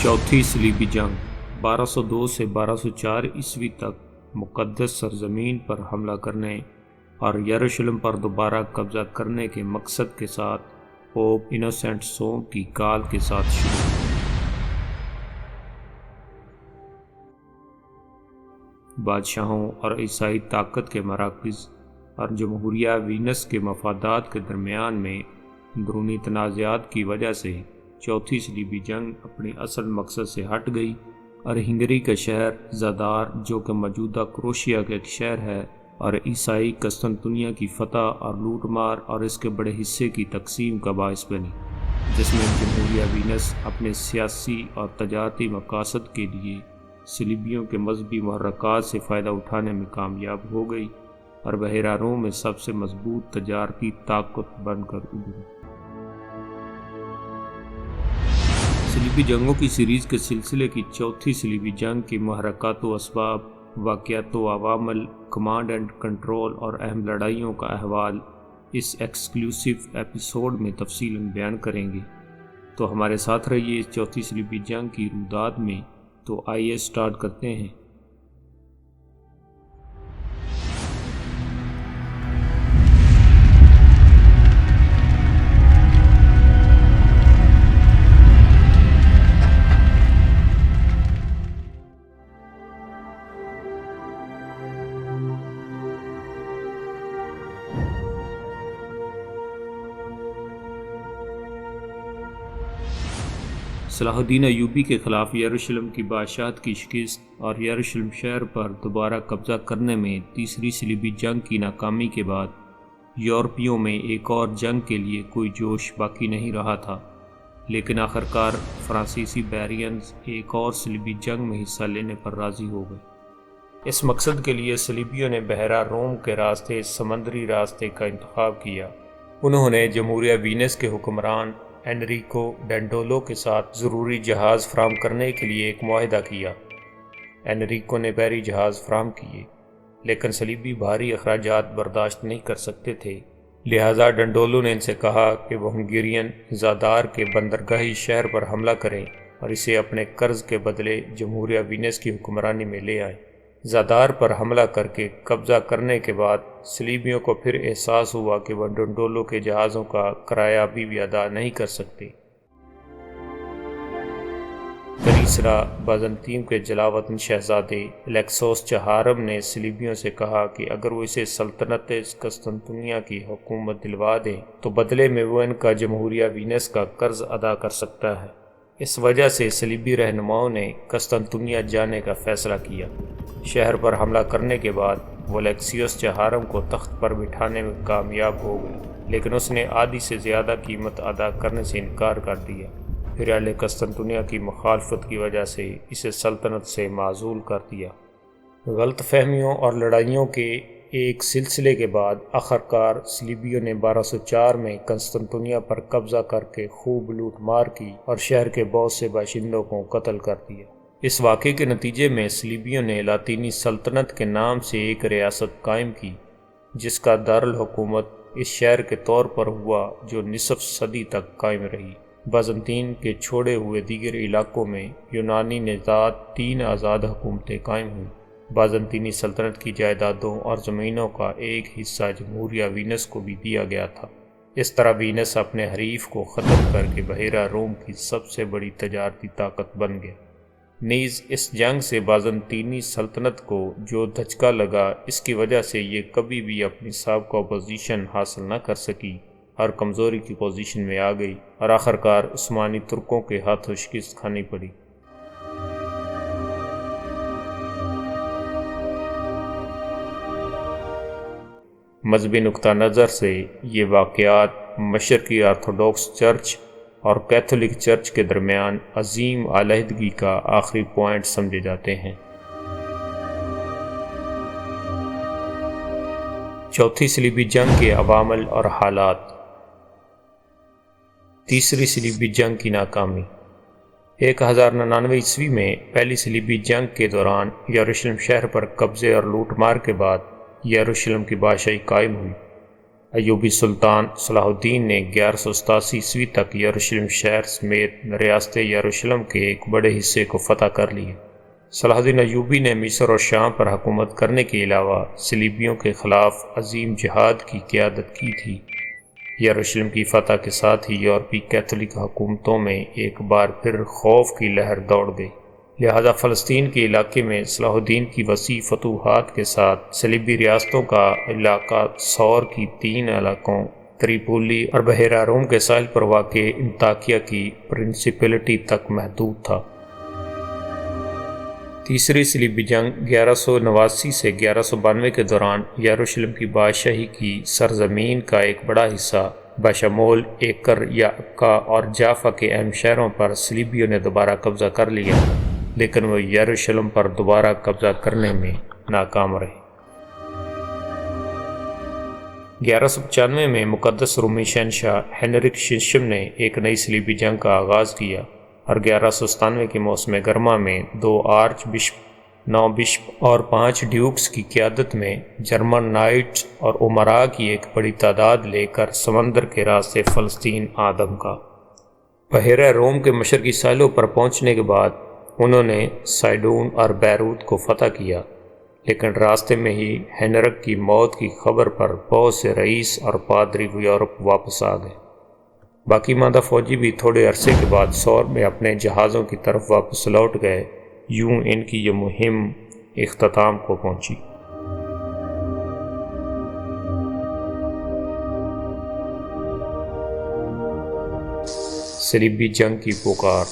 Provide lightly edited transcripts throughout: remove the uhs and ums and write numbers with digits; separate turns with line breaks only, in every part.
چوتھی صلیبی جنگ 1202 سے 1204 عیسوی تک مقدس سرزمین پر حملہ کرنے اور یروشلم پر دوبارہ قبضہ کرنے کے مقصد کے ساتھ پوپ انوسینٹ سوم کی کال کے ساتھ شروع ہوئی۔ بادشاہوں اور عیسائی طاقت کے مراکز اور جمہوریہ وینس کے مفادات کے درمیان میں اندرونی تنازعات کی وجہ سے چوتھی صلیبی جنگ اپنی اصل مقصد سے ہٹ گئی اور ہنگری کا شہر زادار، جو کہ موجودہ کروشیا کا ایک شہر ہے، اور عیسائی قسطنطنیہ کی فتح اور لوٹ مار اور اس کے بڑے حصے کی تقسیم کا باعث بنی، جس میں جمہوریہ وینس اپنے سیاسی اور تجارتی مقاصد کے لیے صلیبیوں کے مذہبی محرکات سے فائدہ اٹھانے میں کامیاب ہو گئی اور بحیرہ روم میں سب سے مضبوط تجارتی طاقت بن کر ابھری۔ صلیبی جنگوں کی سیریز کے سلسلے کی چوتھی صلیبی جنگ کی محرکات و اسباب، واقعات و عوامل، کمانڈ اینڈ کنٹرول اور اہم لڑائیوں کا احوال اس ایکسکلوسیو ایپیسوڈ میں تفصیلاً بیان کریں گے، تو ہمارے ساتھ رہیے اس چوتھی صلیبی جنگ کی روداد میں۔ تو آئیے سٹارٹ کرتے ہیں۔ صلاح الدین ایوبی کے خلاف یروشلم کی بادشاہت کی شکست اور یروشلم شہر پر دوبارہ قبضہ کرنے میں تیسری صلیبی جنگ کی ناکامی کے بعد یورپیوں میں ایک اور جنگ کے لیے کوئی جوش باقی نہیں رہا تھا، لیکن آخرکار فرانسیسی بیرینز ایک اور صلیبی جنگ میں حصہ لینے پر راضی ہو گئے۔ اس مقصد کے لیے صلیبیوں نے بحیرہ روم کے راستے سمندری راستے کا انتخاب کیا۔ انہوں نے جمہوریہ وینس کے حکمران انریکو ڈینڈولو کے ساتھ ضروری جہاز فراہم کرنے کے لیے ایک معاہدہ کیا۔ انریکو نے بحری جہاز فراہم کیے، لیکن صلیبی بھاری اخراجات برداشت نہیں کر سکتے تھے، لہٰذا ڈینڈولو نے ان سے کہا کہ وہ ہنگیرین زادار کے بندرگاہی شہر پر حملہ کریں اور اسے اپنے قرض کے بدلے جمہوریہ وینس کی حکمرانی میں لے آئیں۔ زادار پر حملہ کر کے قبضہ کرنے کے بعد صلیبیوں کو پھر احساس ہوا کہ وہ ڈینڈولو کے جہازوں کا کرایہ ابھی بھی ادا نہیں کر سکتے۔ کلیسرا بازنطین کے جلاوطن شہزادے الیکسوس چہارم نے صلیبیوں سے کہا کہ اگر وہ اسے سلطنت قسطنطنیہ کی حکومت دلوا دیں تو بدلے میں وہ ان کا جمہوریہ وینس کا قرض ادا کر سکتا ہے۔ اس وجہ سے صلیبی رہنماؤں نے قسطنطنیہ جانے کا فیصلہ کیا۔ شہر پر حملہ کرنے کے بعد وہ الیکسیوس چہارم کو تخت پر بٹھانے میں کامیاب ہو گئے، لیکن اس نے آدھی سے زیادہ قیمت ادا کرنے سے انکار کر دیا۔ پھر اہل قسطنطنیہ کی مخالفت کی وجہ سے اسے سلطنت سے معزول کر دیا۔ غلط فہمیوں اور لڑائیوں کے ایک سلسلے کے بعد آخرکار صلیبیوں نے 1204 میں قسطنطنیہ پر قبضہ کر کے خوب لوٹ مار کی اور شہر کے بہت سے باشندوں کو قتل کر دیا۔ اس واقعے کے نتیجے میں صلیبیوں نے لاطینی سلطنت کے نام سے ایک ریاست قائم کی، جس کا دارالحکومت اس شہر کے طور پر ہوا، جو نصف صدی تک قائم رہی۔ بازنطین کے چھوڑے ہوئے دیگر علاقوں میں یونانی نژاد 3 آزاد حکومتیں قائم ہوئیں۔ بازنطینی سلطنت کی جائیدادوں اور زمینوں کا ایک حصہ جمہوریہ وینس کو بھی دیا گیا تھا۔ اس طرح وینس اپنے حریف کو ختم کر کے بحیرہ روم کی سب سے بڑی تجارتی طاقت بن گیا۔ نیز اس جنگ سے بازنطینی سلطنت کو جو دھچکا لگا، اس کی وجہ سے یہ کبھی بھی اپنی سابقہ پوزیشن حاصل نہ کر سکی اور کمزوری کی پوزیشن میں آ گئی اور آخرکار عثمانی ترکوں کے ہاتھوں شکست کھانی پڑی۔ مذہبی نقطہ نظر سے یہ واقعات مشرقی آرتھوڈوکس چرچ اور کیتھولک چرچ کے درمیان عظیم علیحدگی کا آخری پوائنٹ سمجھے جاتے ہیں۔ چوتھی صلیبی جنگ کے عوامل اور حالات۔ تیسری صلیبی جنگ کی ناکامی۔ 1099 عیسوی میں پہلی صلیبی جنگ کے دوران یروشلم شہر پر قبضے اور لوٹ مار کے بعد یروشلم کی بادشاہی قائم ہوئی۔ ایوبی سلطان صلاح الدین نے 1187 تک یروشلم شہر سمیت ریاست یروشلم کے ایک بڑے حصے کو فتح کر لیا۔ صلاح الدین ایوبی نے مصر اور شام پر حکومت کرنے کے علاوہ صلیبیوں کے خلاف عظیم جہاد کی قیادت کی تھی۔ یروشلم کی فتح کے ساتھ ہی یورپی کیتھولک حکومتوں میں ایک بار پھر خوف کی لہر دوڑ گئی، لہذا فلسطین کے علاقے میں صلاح الدین کی وسیع فتوحات کے ساتھ صلیبی ریاستوں کا علاقہ سور کی 3 علاقوں تریپولی اور بحیرہ روم کے ساحل پر واقع انطاکیہ کی پرنسپلٹی تک محدود تھا۔ تیسری صلیبی جنگ 1189 سے 1192 کے دوران یروشلم کی بادشاہی کی سرزمین کا ایک بڑا حصہ بشمول ایکر یا عکا اور جافا کے اہم شہروں پر صلیبیوں نے دوبارہ قبضہ کر لیا، لیکن وہ یروشلم پر دوبارہ قبضہ کرنے میں ناکام رہے۔ 1195 میں مقدس رومی شہنشاہ ہنرک ششم نے ایک نئی صلیبی جنگ کا آغاز کیا اور 1197 کے موسم گرما میں 2 آرچ بشپ، 9 بشپ اور 5 ڈیوکس کی قیادت میں جرمن نائٹس اور امراء کی ایک بڑی تعداد لے کر سمندر کے راستے فلسطین آدم کا۔ بحیرہ روم کے مشرقی ساحلوں پر پہنچنے کے بعد انہوں نے سائڈون اور بیروت کو فتح کیا، لیکن راستے میں ہی ہنرک کی موت کی خبر پر بہت سے رئیس اور پادری یورپ واپس آ گئے۔ باقی ماندہ فوجی بھی تھوڑے عرصے کے بعد سور میں اپنے جہازوں کی طرف واپس لوٹ گئے۔ یوں ان کی یہ مہم اختتام کو پہنچی۔ صلیبی جنگ کی پکار۔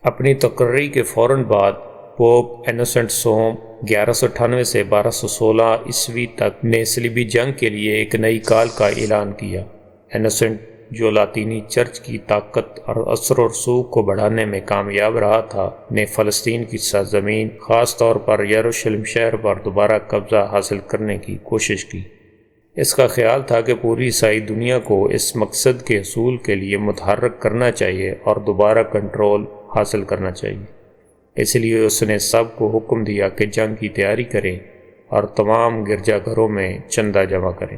اپنی تقرری کے فوراً بعد پوپ انوسنٹ سوم 1198 سے 1216 عیسوی تک نے صلیبی جنگ کے لیے ایک نئی کال کا اعلان کیا۔ انوسنٹ، جو لاطینی چرچ کی طاقت اور اثر و رسوخ کو بڑھانے میں کامیاب رہا تھا، نے فلسطین کی سرزمین، خاص طور پر یروشلم شہر پر دوبارہ قبضہ حاصل کرنے کی کوشش کی۔ اس کا خیال تھا کہ پوری عیسائی دنیا کو اس مقصد کے حصول کے لیے متحرک کرنا چاہیے اور دوبارہ کنٹرول حاصل کرنا چاہیے۔ اس لیے اس نے سب کو حکم دیا کہ جنگ کی تیاری کریں اور تمام گرجا گھروں میں چندہ جمع کریں۔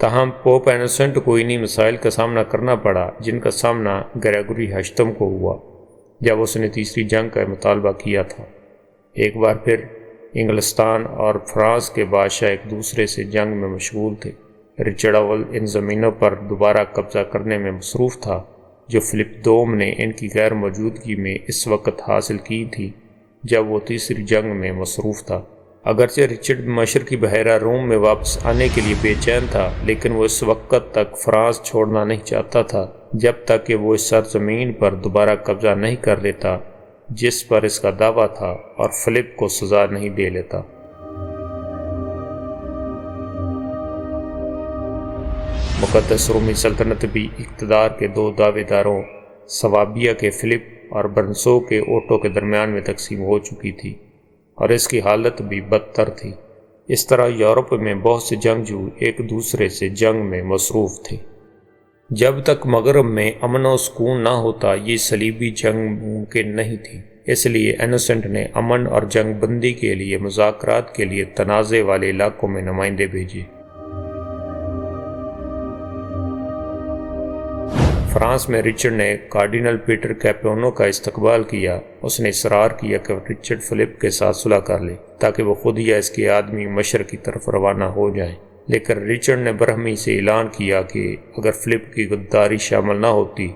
تاہم پوپ انوسنٹ کو انہی مسائل کا سامنا کرنا پڑا جن کا سامنا گریگوری ہشتم کو ہوا جب اس نے تیسری جنگ کا مطالبہ کیا تھا۔ ایک بار پھر انگلستان اور فرانس کے بادشاہ ایک دوسرے سے جنگ میں مشغول تھے۔ رچرڈ اول ان زمینوں پر دوبارہ قبضہ کرنے میں مصروف تھا جو فلپ دوم نے ان کی غیر موجودگی میں اس وقت حاصل کی تھی جب وہ تیسری جنگ میں مصروف تھا۔ اگرچہ رچرڈ مشرقی بحیرہ روم میں واپس آنے کے لیے بے چین تھا، لیکن وہ اس وقت تک فرانس چھوڑنا نہیں چاہتا تھا جب تک کہ وہ اس سرزمین پر دوبارہ قبضہ نہیں کر لیتا جس پر اس کا دعویٰ تھا، اور فلپ کو سزا نہیں دے لیتا۔ مقدس رومی سلطنت بھی اقتدار کے 2 دعوے داروں سوابیہ کے فلپ اور برنسو کے اوٹو کے درمیان میں تقسیم ہو چکی تھی، اور اس کی حالت بھی بدتر تھی۔ اس طرح یورپ میں بہت سے جنگجو ایک دوسرے سے جنگ میں مصروف تھے۔ جب تک مغرب میں امن و سکون نہ ہوتا یہ صلیبی جنگ ممکن نہیں تھی۔ اس لیے انوسنٹ نے امن اور جنگ بندی کے لیے مذاکرات کے لیے تنازع والے علاقوں میں نمائندے بھیجے۔ فرانس میں رچرڈ نے کارڈینل پیٹر کیپیونو کا استقبال کیا۔ اس نے اصرار کیا کہ رچرڈ فلپ کے ساتھ صلح کر لے تاکہ وہ خود یا اس کے آدمی مشرق کی طرف روانہ ہو جائیں، لیکن رچرڈ نے برہمی سے اعلان کیا کہ اگر فلپ کی غداری شامل نہ ہوتی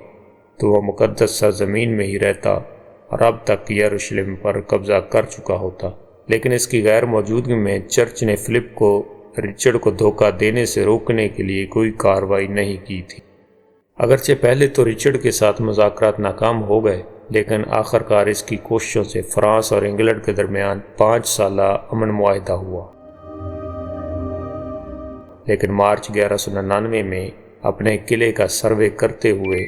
تو وہ مقدس سرزمین میں ہی رہتا اور اب تک یروشلم پر قبضہ کر چکا ہوتا۔ لیکن اس کی غیر موجودگی میں چرچ نے فلپ کو رچرڈ کو دھوکہ دینے سے روکنے کے لیے کوئی کارروائی نہیں کی تھی۔ اگرچہ پہلے تو رچرڈ کے ساتھ مذاکرات ناکام ہو گئے، لیکن آخر کار اس کی کوششوں سے فرانس اور انگلینڈ کے درمیان 5 سالہ امن معاہدہ ہوا۔ لیکن مارچ 1199 میں اپنے قلعے کا سروے کرتے ہوئے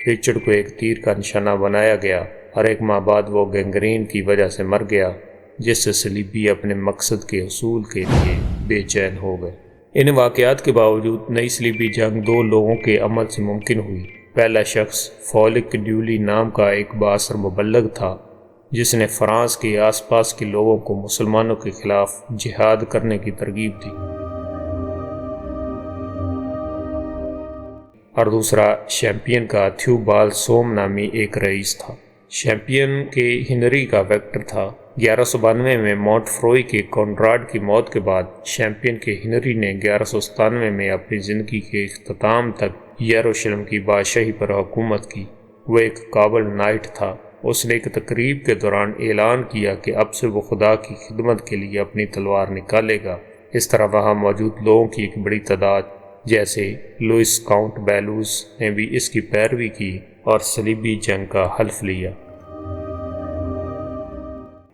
رچرڈ کو ایک تیر کا نشانہ بنایا گیا اور 1 ماہ بعد وہ گینگرین کی وجہ سے مر گیا، جس سے صلیبی اپنے مقصد کے حصول کے لیے بے چین ہو گئے۔ ان واقعات کے باوجود نئی صلیبی جنگ 2 لوگوں کے عمل سے ممکن ہوئی۔ پہلا شخص فولک ڈیولی نام کا ایک بااثر مبلغ تھا جس نے فرانس کے آس پاس کے لوگوں کو مسلمانوں کے خلاف جہاد کرنے کی ترغیب دی۔ اور دوسرا شیمپئن کا تھیوبال سوم نامی ایک رئیس تھا۔ شیمپئن کے ہنری کا ویکٹر تھا۔ 1192 میں مونٹ فروئی کے کونراڈ کی موت کے بعد شیمپئن کے ہنری نے 1197 میں اپنی زندگی کے اختتام تک یروشلم کی بادشاہی پر حکومت کی۔ وہ ایک قابل نائٹ تھا۔ اس نے ایک تقریب کے دوران اعلان کیا کہ اب سے وہ خدا کی خدمت کے لیے اپنی تلوار نکالے گا۔ اس طرح وہاں موجود لوگوں کی ایک بڑی تعداد جیسے لوئس کاؤنٹ بیلوس نے بھی اس کی پیروی کی اور صلیبی جنگ کا حلف لیا۔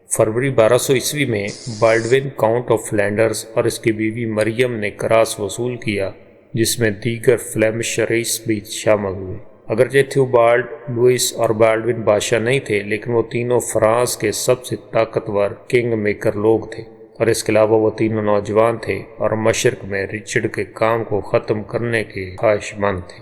فروری 1200 میں بالڈوین کاؤنٹ آف فلینڈرز اور اس کی بیوی مریم نے کراس وصول کیا، جس میں دیگر فلیمش رئیس بھی شامل ہوئے۔ اگرچہ تھیوبالڈ، لوئس اور بالڈوین بادشاہ نہیں تھے، لیکن وہ تینوں فرانس کے سب سے طاقتور کنگ میکر لوگ تھے، اور اس کے علاوہ وہ تینوں نوجوان تھے اور مشرق میں رچرڈ کے کام کو ختم کرنے کے خواہش مند تھے۔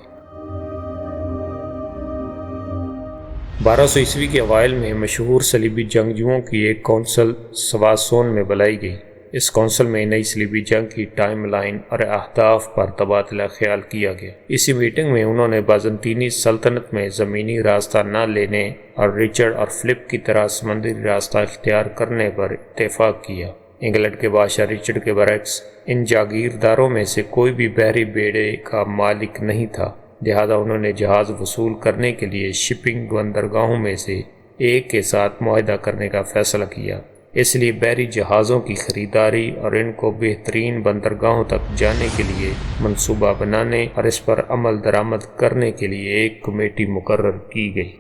1200 کے اوائل میں مشہور صلیبی جنگجوؤں کی ایک کونسل سواسون میں بلائی گئی۔ اس کونسل میں نئی صلیبی جنگ کی ٹائم لائن اور اہداف پر تبادلہ خیال کیا گیا۔ اسی میٹنگ میں انہوں نے بازنطینی سلطنت میں زمینی راستہ نہ لینے اور رچرڈ اور فلپ کی طرح سمندری راستہ اختیار کرنے پر اتفاق کیا۔ انگلینڈ کے بادشاہ رچرڈ کے برعکس ان جاگیرداروں میں سے کوئی بھی بحری بیڑے کا مالک نہیں تھا، لہذا انہوں نے جہاز وصول کرنے کے لیے شپنگ بندرگاہوں میں سے ایک کے ساتھ معاہدہ کرنے کا فیصلہ کیا۔ اس لیے بحری جہازوں کی خریداری اور ان کو بہترین بندرگاہوں تک جانے کے لیے منصوبہ بنانے اور اس پر عمل درآمد کرنے کے لیے ایک کمیٹی مقرر کی گئی۔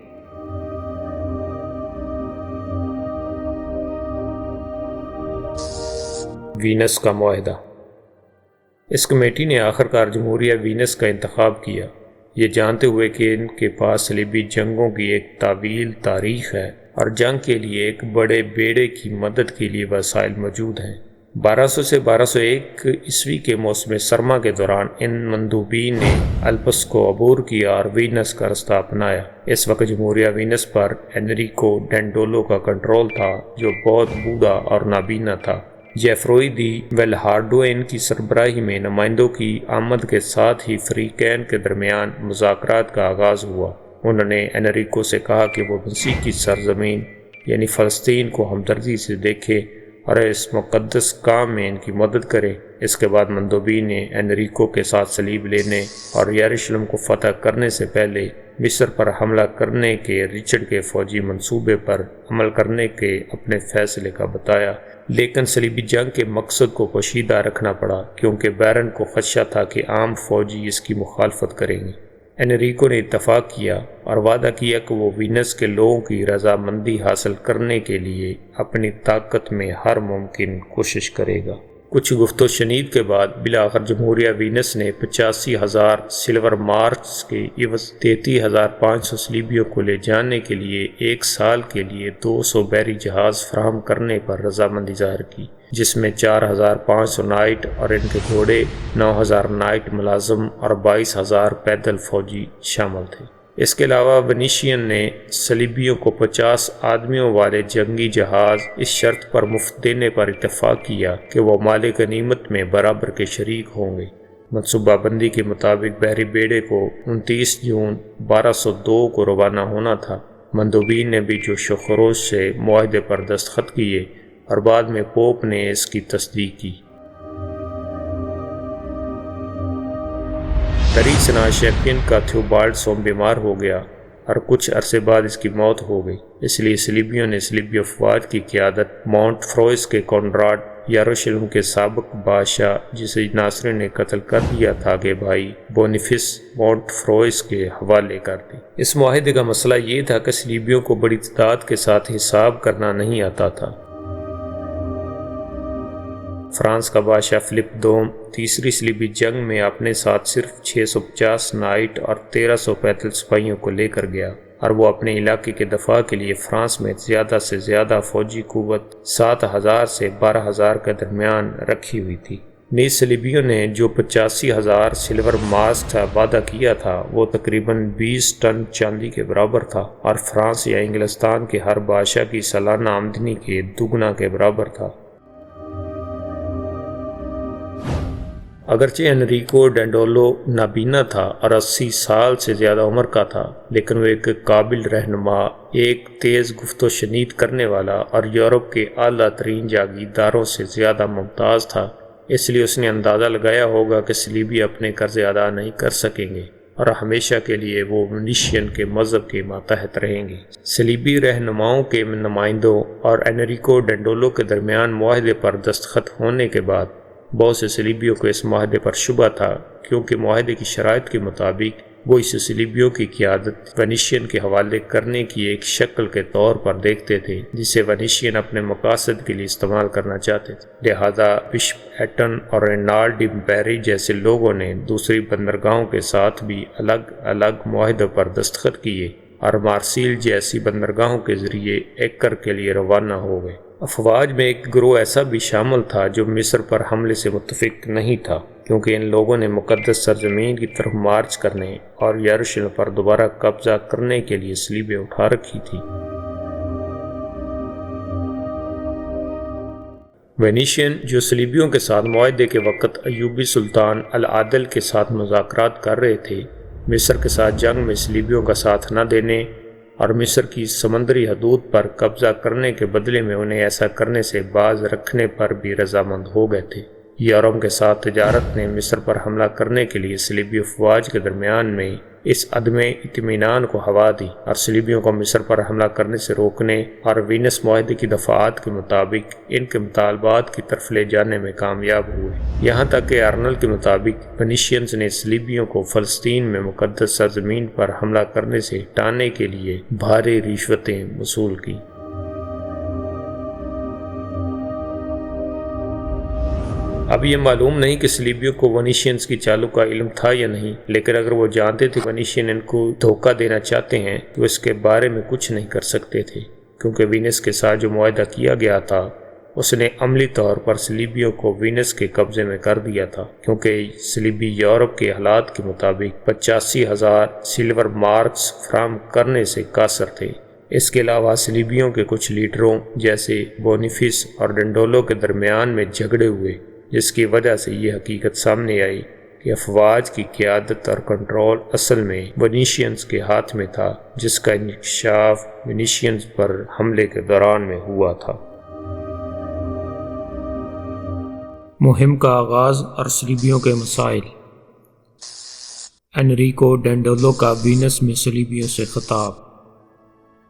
وینس کا معاہدہ۔ اس کمیٹی نے آخرکار جمہوریہ وینس کا انتخاب کیا، یہ جانتے ہوئے کہ ان کے پاس صلیبی جنگوں کی ایک طویل تاریخ ہے اور جنگ کے لیے ایک بڑے بیڑے کی مدد کے لیے وسائل موجود ہیں۔ 1200 سے 1201 کے موسم سرما کے دوران ان مندوبین نے الپس کو عبور کیا اور وینس کا رستہ اپنایا۔ اس وقت جمہوریہ وینس پر انریکو ڈینڈولو کا کنٹرول تھا، جو بہت بوڑھا اور نابینا تھا۔ جیفروئی دی ویلہارڈوین کی سربراہی میں نمائندوں کی آمد کے ساتھ ہی فریقین کے درمیان مذاکرات کا آغاز ہوا۔ انہوں نے انریکو سے کہا کہ وہ مسیح کی سرزمین یعنی فلسطین کو ہمدردی سے دیکھے اور اس مقدس کام میں ان کی مدد کرے۔ اس کے بعد مندوبین نے انریکو کے ساتھ صلیب لینے اور یروشلم کو فتح کرنے سے پہلے مصر پر حملہ کرنے کے رچرڈ کے فوجی منصوبے پر عمل کرنے کے اپنے فیصلے کا بتایا، لیکن صلیبی جنگ کے مقصد کو پوشیدہ رکھنا پڑا کیونکہ بیرن کو خدشہ تھا کہ عام فوجی اس کی مخالفت کریں گے۔ انریکو نے اتفاق کیا اور وعدہ کیا کہ وہ وینس کے لوگوں کی رضامندی حاصل کرنے کے لیے اپنی طاقت میں ہر ممکن کوشش کرے گا۔ کچھ گفت و شنید کے بعد بالآخر جمہوریہ وینس نے 85,000 سلور مارکس کے عوض 33,500 صلیبیوں کو لے جانے کے لیے ایک سال کے لیے 200 بحری جہاز فراہم کرنے پر رضامندی ظاہر کی، جس میں 4,500 نائٹ اور ان کے گھوڑے، 9,000 نائٹ ملازم اور 22,000 پیدل فوجی شامل تھے۔ اس کے علاوہ ونیشین نے صلیبیوں کو 50 آدمیوں والے جنگی جہاز اس شرط پر مفت دینے پر اتفاق کیا کہ وہ مال غنیمت میں برابر کے شریک ہوں گے۔ منصوبہ بندی کے مطابق بحری بیڑے کو 29 جون 1202 کو روانہ ہونا تھا۔ مندوبین نے بھی جوش و خروش سے معاہدے پر دستخط کیے اور بعد میں پوپ نے اس کی تصدیق کی۔ قریب سنا شیمپئن کا تھیوبالڈ سوم بیمار ہو گیا اور کچھ عرصے بعد اس کی موت ہو گئی، اس لیے صلیبیوں نے صلیبی افواج کی قیادت مونٹ فروئس کے کونراڈ، یروشلم کے سابق بادشاہ جسے ناصرین نے قتل کر دیا تھا، کے بھائی بونیفس مونٹ فروئس کے حوالے کر دی۔ اس معاہدے کا مسئلہ یہ تھا کہ صلیبیوں کو بڑی تعداد کے ساتھ حساب کرنا نہیں آتا تھا۔ فرانس کا بادشاہ فلپ دوم تیسری صلیبی جنگ میں اپنے ساتھ صرف 650 نائٹ اور 1300 پیدل سپاہیوں کو لے کر گیا، اور وہ اپنے علاقے کے دفاع کے لیے فرانس میں زیادہ سے زیادہ فوجی قوت 7,000 سے 12,000 کے درمیان رکھی ہوئی تھی۔ نیز صلیبیوں نے جو 85,000 سلور ماسک کا وعدہ کیا تھا وہ تقریباً 20 ٹن چاندی کے برابر تھا، اور فرانس یا انگلستان کے ہر بادشاہ کی سالانہ آمدنی کے دوگنا کے برابر تھا۔ اگرچہ انریکو ڈینڈولو نابینا تھا اور 80 سال سے زیادہ عمر کا تھا، لیکن وہ ایک قابل رہنما، ایک تیز گفت و شنید کرنے والا اور یورپ کے اعلیٰ ترین جاگیرداروں سے زیادہ ممتاز تھا۔ اس لیے اس نے اندازہ لگایا ہوگا کہ صلیبی اپنے قرض ادا نہیں کر سکیں گے اور ہمیشہ کے لیے وہ ونیشین کے مذہب کے ماتحت رہیں گے۔ صلیبی رہنماؤں کے نمائندوں اور انریکو ڈینڈولو کے درمیان معاہدے پر دستخط ہونے کے بعد بہت سے صلیبیوں کو اس معاہدے پر شبہ تھا، کیونکہ معاہدے کی شرائط کے مطابق وہ اسے صلیبیوں کی قیادت ونیشین کے حوالے کرنے کی ایک شکل کے طور پر دیکھتے تھے جسے ونیشین اپنے مقاصد کے لیے استعمال کرنا چاہتے تھے۔ لہذا بشپ ایٹن اور رینالڈ بیری جیسے لوگوں نے دوسری بندرگاہوں کے ساتھ بھی الگ الگ معاہدوں پر دستخط کیے اور مارسیل جیسی بندرگاہوں کے ذریعے ایکر کے لیے روانہ ہو گئے۔ افواج میں ایک گروہ ایسا بھی شامل تھا جو مصر پر حملے سے متفق نہیں تھا، کیونکہ ان لوگوں نے مقدس سرزمین کی طرف مارچ کرنے اور یروشلم پر دوبارہ قبضہ کرنے کے لیے صلیبیں اٹھا رکھی تھی۔ وینیشین جو صلیبیوں کے ساتھ معاہدے کے وقت ایوبی سلطان العادل کے ساتھ مذاکرات کر رہے تھے، مصر کے ساتھ جنگ میں صلیبیوں کا ساتھ نہ دینے اور مصر کی سمندری حدود پر قبضہ کرنے کے بدلے میں انہیں ایسا کرنے سے باز رکھنے پر بھی رضامند ہو گئے تھے۔ یورپ کے ساتھ تجارت نے مصر پر حملہ کرنے کے لیے صلیبی افواج کے درمیان میں اس عدم اطمینان کو ہوا دی اور صلیبیوں کو مصر پر حملہ کرنے سے روکنے اور وینس معاہدے کی دفعات کے مطابق ان کے مطالبات کی طرف لے جانے میں کامیاب ہوئے، یہاں تک کہ آرنل کے مطابق فنیشینز نے صلیبیوں کو فلسطین میں مقدس سرزمین پر حملہ کرنے سے ہٹانے کے لیے بھاری رشوتیں وصول کی۔ اب یہ معلوم نہیں کہ صلیبیوں کو ونیشینز کی چالوں کا علم تھا یا نہیں، لیکن اگر وہ جانتے تھے ونیشین ان کو دھوکہ دینا چاہتے ہیں تو اس کے بارے میں کچھ نہیں کر سکتے تھے، کیونکہ وینس کے ساتھ جو معاہدہ کیا گیا تھا اس نے عملی طور پر صلیبیوں کو وینس کے قبضے میں کر دیا تھا، کیونکہ صلیبی یورپ کے حالات کے مطابق 85,000 سلور مارکس فراہم کرنے سے قاصر تھے۔ اس کے علاوہ صلیبیوں کے کچھ لیڈروں جیسے بونیفیس اور ڈینڈولو کے درمیان میں جھگڑے ہوئے، جس کی وجہ سے یہ حقیقت سامنے آئی کہ افواج کی قیادت اور کنٹرول اصل میں ونیشینز کے ہاتھ میں تھا، جس کا انکشاف ونیشینز پر حملے کے دوران میں ہوا تھا۔ مہم کا آغاز اور صلیبیوں کے مسائل۔ انریکو ڈینڈولو کا وینس میں صلیبیوں سے خطاب۔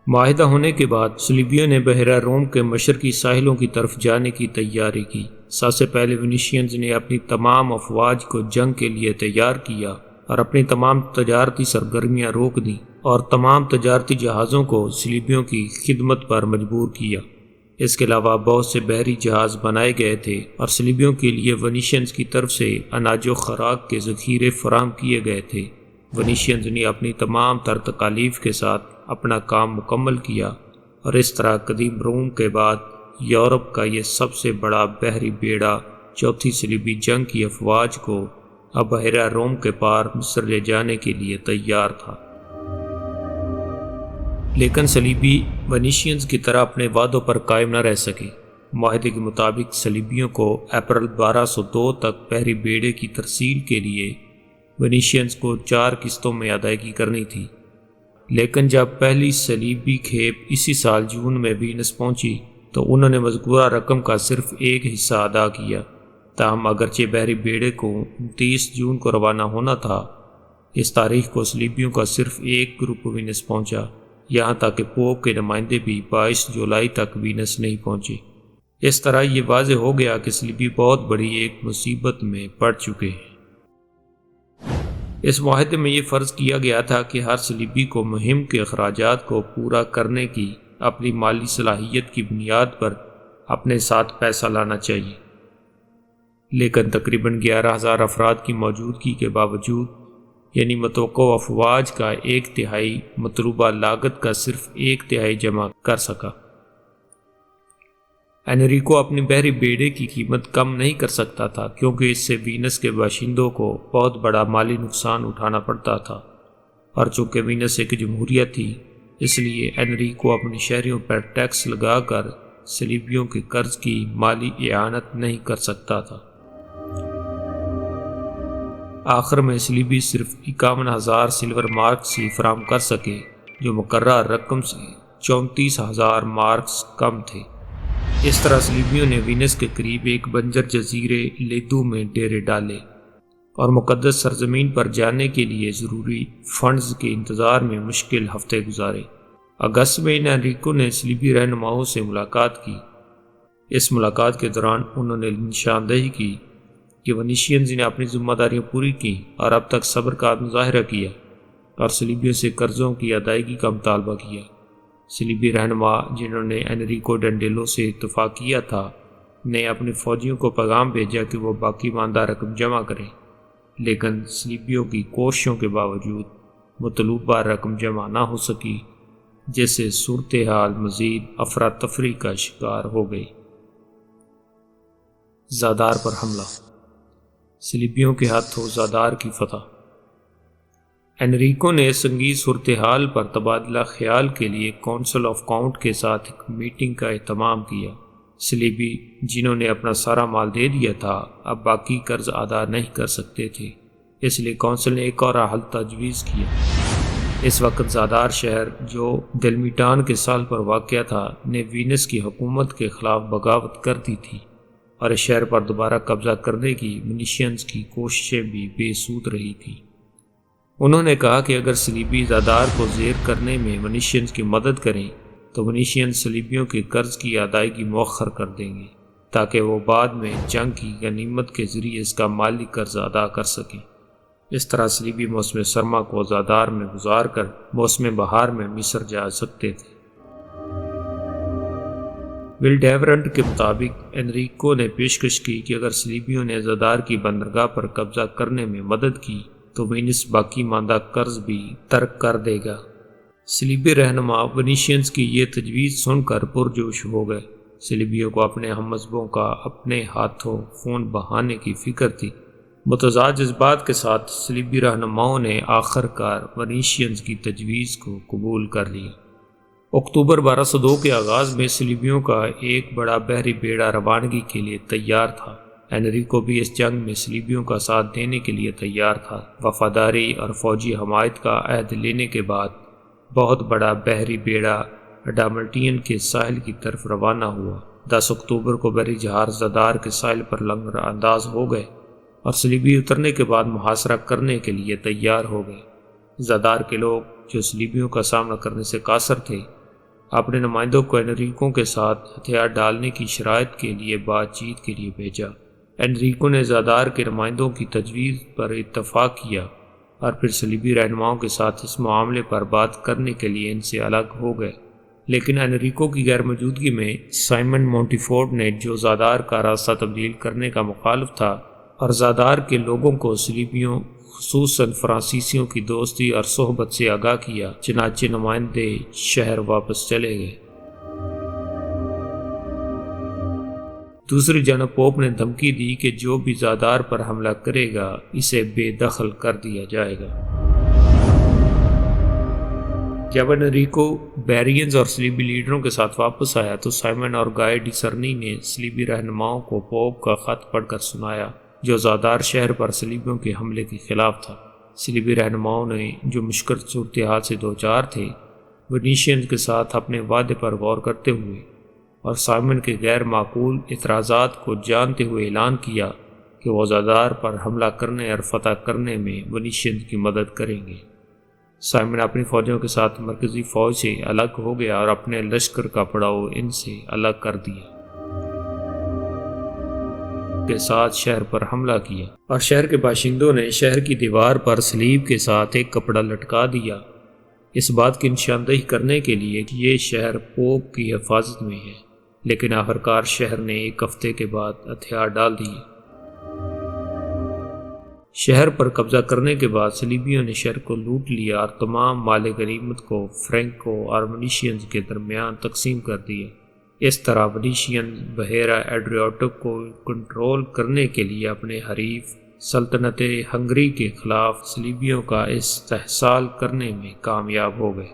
معاہدہ ہونے کے بعد صلیبیوں نے بحیرہ روم کے مشرقی ساحلوں کی طرف جانے کی تیاری کی۔ سب سے پہلے ونیشینز نے اپنی تمام افواج کو جنگ کے لیے تیار کیا اور اپنی تمام تجارتی سرگرمیاں روک دیں اور تمام تجارتی جہازوں کو صلیبیوں کی خدمت پر مجبور کیا۔ اس کے علاوہ بہت سے بحری جہاز بنائے گئے تھے اور صلیبیوں کے لیے ونیشینز کی طرف سے اناج و خوراک کے ذخیرے فراہم کیے گئے تھے۔ ونیشینز نے اپنی تمام تر تکالیف کے ساتھ اپنا کام مکمل کیا اور اس طرح قدیم روم کے بعد یورپ کا یہ سب سے بڑا بحری بیڑا چوتھی صلیبی جنگ کی افواج کو اب بحیرہ روم کے پار مصر لے جانے کے لیے تیار تھا۔ لیکن صلیبی ونیشینز کی طرح اپنے وعدوں پر قائم نہ رہ سکے۔ معاہدے کے مطابق صلیبیوں کو اپریل 1202 تک بحری بیڑے کی ترسیل کے لیے ونیشینز کو 4 قسطوں میں ادائیگی کرنی تھی، لیکن جب پہلی صلیبی کھیپ اسی سال جون میں وینس پہنچی تو انہوں نے مذکورہ رقم کا صرف ایک حصہ ادا کیا۔ تاہم اگرچہ بحری بیڑے کو 29 جون کو روانہ ہونا تھا، اس تاریخ کو صلیبیوں کا صرف ایک گروپ وینس پہنچا، یہاں تک کہ پوپ کے نمائندے بھی 22 جولائی تک وینس نہیں پہنچے۔ اس طرح یہ واضح ہو گیا کہ صلیبی بہت بڑی ایک مصیبت میں پڑ چکے ہیں۔ اس معاہدے میں یہ فرض کیا گیا تھا کہ ہر صلیبی کو مہم کے اخراجات کو پورا کرنے کی اپنی مالی صلاحیت کی بنیاد پر اپنے ساتھ پیسہ لانا چاہیے، لیکن تقریباً 11,000 افراد کی موجودگی کے باوجود، یعنی متوقع افواج کا 1/3 مطلوبہ لاگت کا صرف 1/3 جمع کر سکا۔ انریکو اپنی بحری بیڑے کی قیمت کم نہیں کر سکتا تھا، کیونکہ اس سے وینس کے باشندوں کو بہت بڑا مالی نقصان اٹھانا پڑتا تھا، اور چونکہ وینس ایک جمہوریہ تھی، اس لیے انریکو اپنے شہریوں پر ٹیکس لگا کر صلیبیوں کے قرض کی مالی اعانت نہیں کر سکتا تھا۔ آخر میں صلیبی صرف 51,000 سلور مارکس ہی فراہم کر سکے، جو مقررہ رقم سے 34,000 مارکس کم تھے۔ اس طرح صلیبیوں نے وینس کے قریب ایک بنجر جزیرے لیدو میں ڈیرے ڈالے اور مقدس سرزمین پر جانے کے لیے ضروری فنڈز کے انتظار میں مشکل ہفتے گزارے۔ اگست میں انریکو نے صلیبی رہنماؤں سے ملاقات کی۔ اس ملاقات کے دوران انہوں نے نشاندہی کی کہ ونیشینز نے اپنی ذمہ داریاں پوری کی اور اب تک صبر کا مظاہرہ کیا اور صلیبیوں سے قرضوں کی ادائیگی کا مطالبہ کیا۔ صلیبی رہنما جنہوں نے انریکو ڈنڈیلو سے اتفاق کیا تھا نے اپنے فوجیوں کو پیغام بھیجا کہ وہ باقی ماندہ رقم جمع کریں، لیکن صلیبیوں کی کوششوں کے باوجود مطلوبہ رقم جمع نہ ہو سکی، جس سے صورتحال مزید افراتفری کا شکار ہو گئی۔ زادار پر حملہ، صلیبیوں کے ہاتھوں زادار کی فتح۔ انریکو نے سنگین صورتحال پر تبادلہ خیال کے لیے کونسل آف کاؤنٹ کے ساتھ ایک میٹنگ کا اہتمام کیا۔ صلیبی جنہوں نے اپنا سارا مال دے دیا تھا اب باقی قرض ادا نہیں کر سکتے تھے، اس لیے کونسل نے ایک اور حل تجویز کیا۔ اس وقت زادار شہر جو دلمیٹان کے سال پر واقع تھا نے وینس کی حکومت کے خلاف بغاوت کر دی تھی، اور اس شہر پر دوبارہ قبضہ کرنے کی ونیشینز کی کوششیں بھی بے سود رہی تھیں۔ انہوں نے کہا کہ اگر صلیبی زادار کو زیر کرنے میں ونیشینز کی مدد کریں تو ونیشین صلیبیوں کے قرض کی ادائیگی مؤخر کر دیں گے تاکہ وہ بعد میں جنگ کی غنیمت کے ذریعے اس کا مالی قرض ادا کر سکیں۔ اس طرح صلیبی موسم سرما کو زادار میں گزار کر موسم بہار میں مصر جا سکتے تھے۔ ولڈیورنٹ کے مطابق انریکو نے پیشکش کی کہ اگر صلیبیوں نے زادار کی بندرگاہ پر قبضہ کرنے میں مدد کی تو وینس باقی ماندہ قرض بھی ترک کر دے گا۔ صلیبی رہنما ونیشینز کی یہ تجویز سن کر پرجوش ہو گئے۔ صلیبیوں کو اپنے ہم مذہبوں کا اپنے ہاتھوں خون بہانے کی فکر تھی۔ متضاد جذبات کے ساتھ صلیبی رہنماؤں نے آخر کار ونیشینز کی تجویز کو قبول کر لیا۔ اکتوبر 1202 کے آغاز میں صلیبیوں کا ایک بڑا بحری بیڑا روانگی کے لیے تیار تھا۔ انریکو بھی اس جنگ میں صلیبیوں کا ساتھ دینے کے لیے تیار تھا۔ وفاداری اور فوجی حمایت کا عہد لینے کے بعد بہت بڑا بحری بیڑا اڈاملٹین کے ساحل کی طرف روانہ ہوا۔ 10 اکتوبر کو بحری جہاز زادار کے ساحل پر لنگر انداز ہو گئے اور صلیبی اترنے کے بعد محاصرہ کرنے کے لیے تیار ہو گئے۔ زادار کے لوگ جو صلیبیوں کا سامنا کرنے سے قاصر تھے اپنے نمائندوں کو انریکو کے ساتھ ہتھیار ڈالنے کی شرائط کے لیے بات چیت کے لیے بھیجا۔ انریکو نے زادار کے نمائندوں کی تجویز پر اتفاق کیا اور پھر صلیبی رہنماؤں کے ساتھ اس معاملے پر بات کرنے کے لیے ان سے الگ ہو گئے، لیکن انریکو کی غیر موجودگی میں سائمن مونٹیفورٹ نے جو زادار کا راستہ تبدیل کرنے کا مخالف تھا اور زادار کے لوگوں کو صلیبیوں خصوصاً فرانسیسیوں کی دوستی اور صحبت سے آگاہ کیا، چنانچہ نمائندے شہر واپس چلے گئے۔ دوسری جانب پوپ نے دھمکی دی کہ جو بھی زادار پر حملہ کرے گا اسے بے دخل کر دیا جائے گا۔ جب انریکو بیرینز اور صلیبی لیڈروں کے ساتھ واپس آیا تو سائمن اور گائے ڈی سرنی نے صلیبی رہنماؤں کو پوپ کا خط پڑھ کر سنایا جو زادار شہر پر صلیبیوں کے حملے کے خلاف تھا۔ صلیبی رہنماؤں نے جو مشکل صورتحال سے دوچار تھے ونیشینز کے ساتھ اپنے وعدے پر غور کرتے ہوئے اور سائمن کے غیر معقول اعتراضات کو جانتے ہوئے اعلان کیا کہ وہ زادار پر حملہ کرنے اور فتح کرنے میں ونیشینز کی مدد کریں گے۔ سائمن اپنی فوجوں کے ساتھ مرکزی فوج سے الگ ہو گیا اور اپنے لشکر کا پڑاؤ ان سے الگ کر دیا کے ساتھ شہر پر حملہ کیا اور شہر کے باشندوں نے شہر کی دیوار پر صلیب کے ساتھ ایک کپڑا لٹکا دیا، اس بات کی نشاندہی کرنے کے لیے کہ یہ شہر پوپ کی حفاظت میں ہے، لیکن آخرکار شہر نے ایک ہفتے کے بعد ہتھیار ڈال دیے۔ شہر پر قبضہ کرنے کے بعد صلیبیوں نے شہر کو لوٹ لیا اور تمام مال غنیمت کو فرینکو اور ونیشینز کے درمیان تقسیم کر دیا۔ اس طرح ونیشین بحیرہ ایڈریاٹک کو کنٹرول کرنے کے لیے اپنے حریف سلطنت ہنگری کے خلاف صلیبیوں کا استحصال کرنے میں کامیاب ہو گئے۔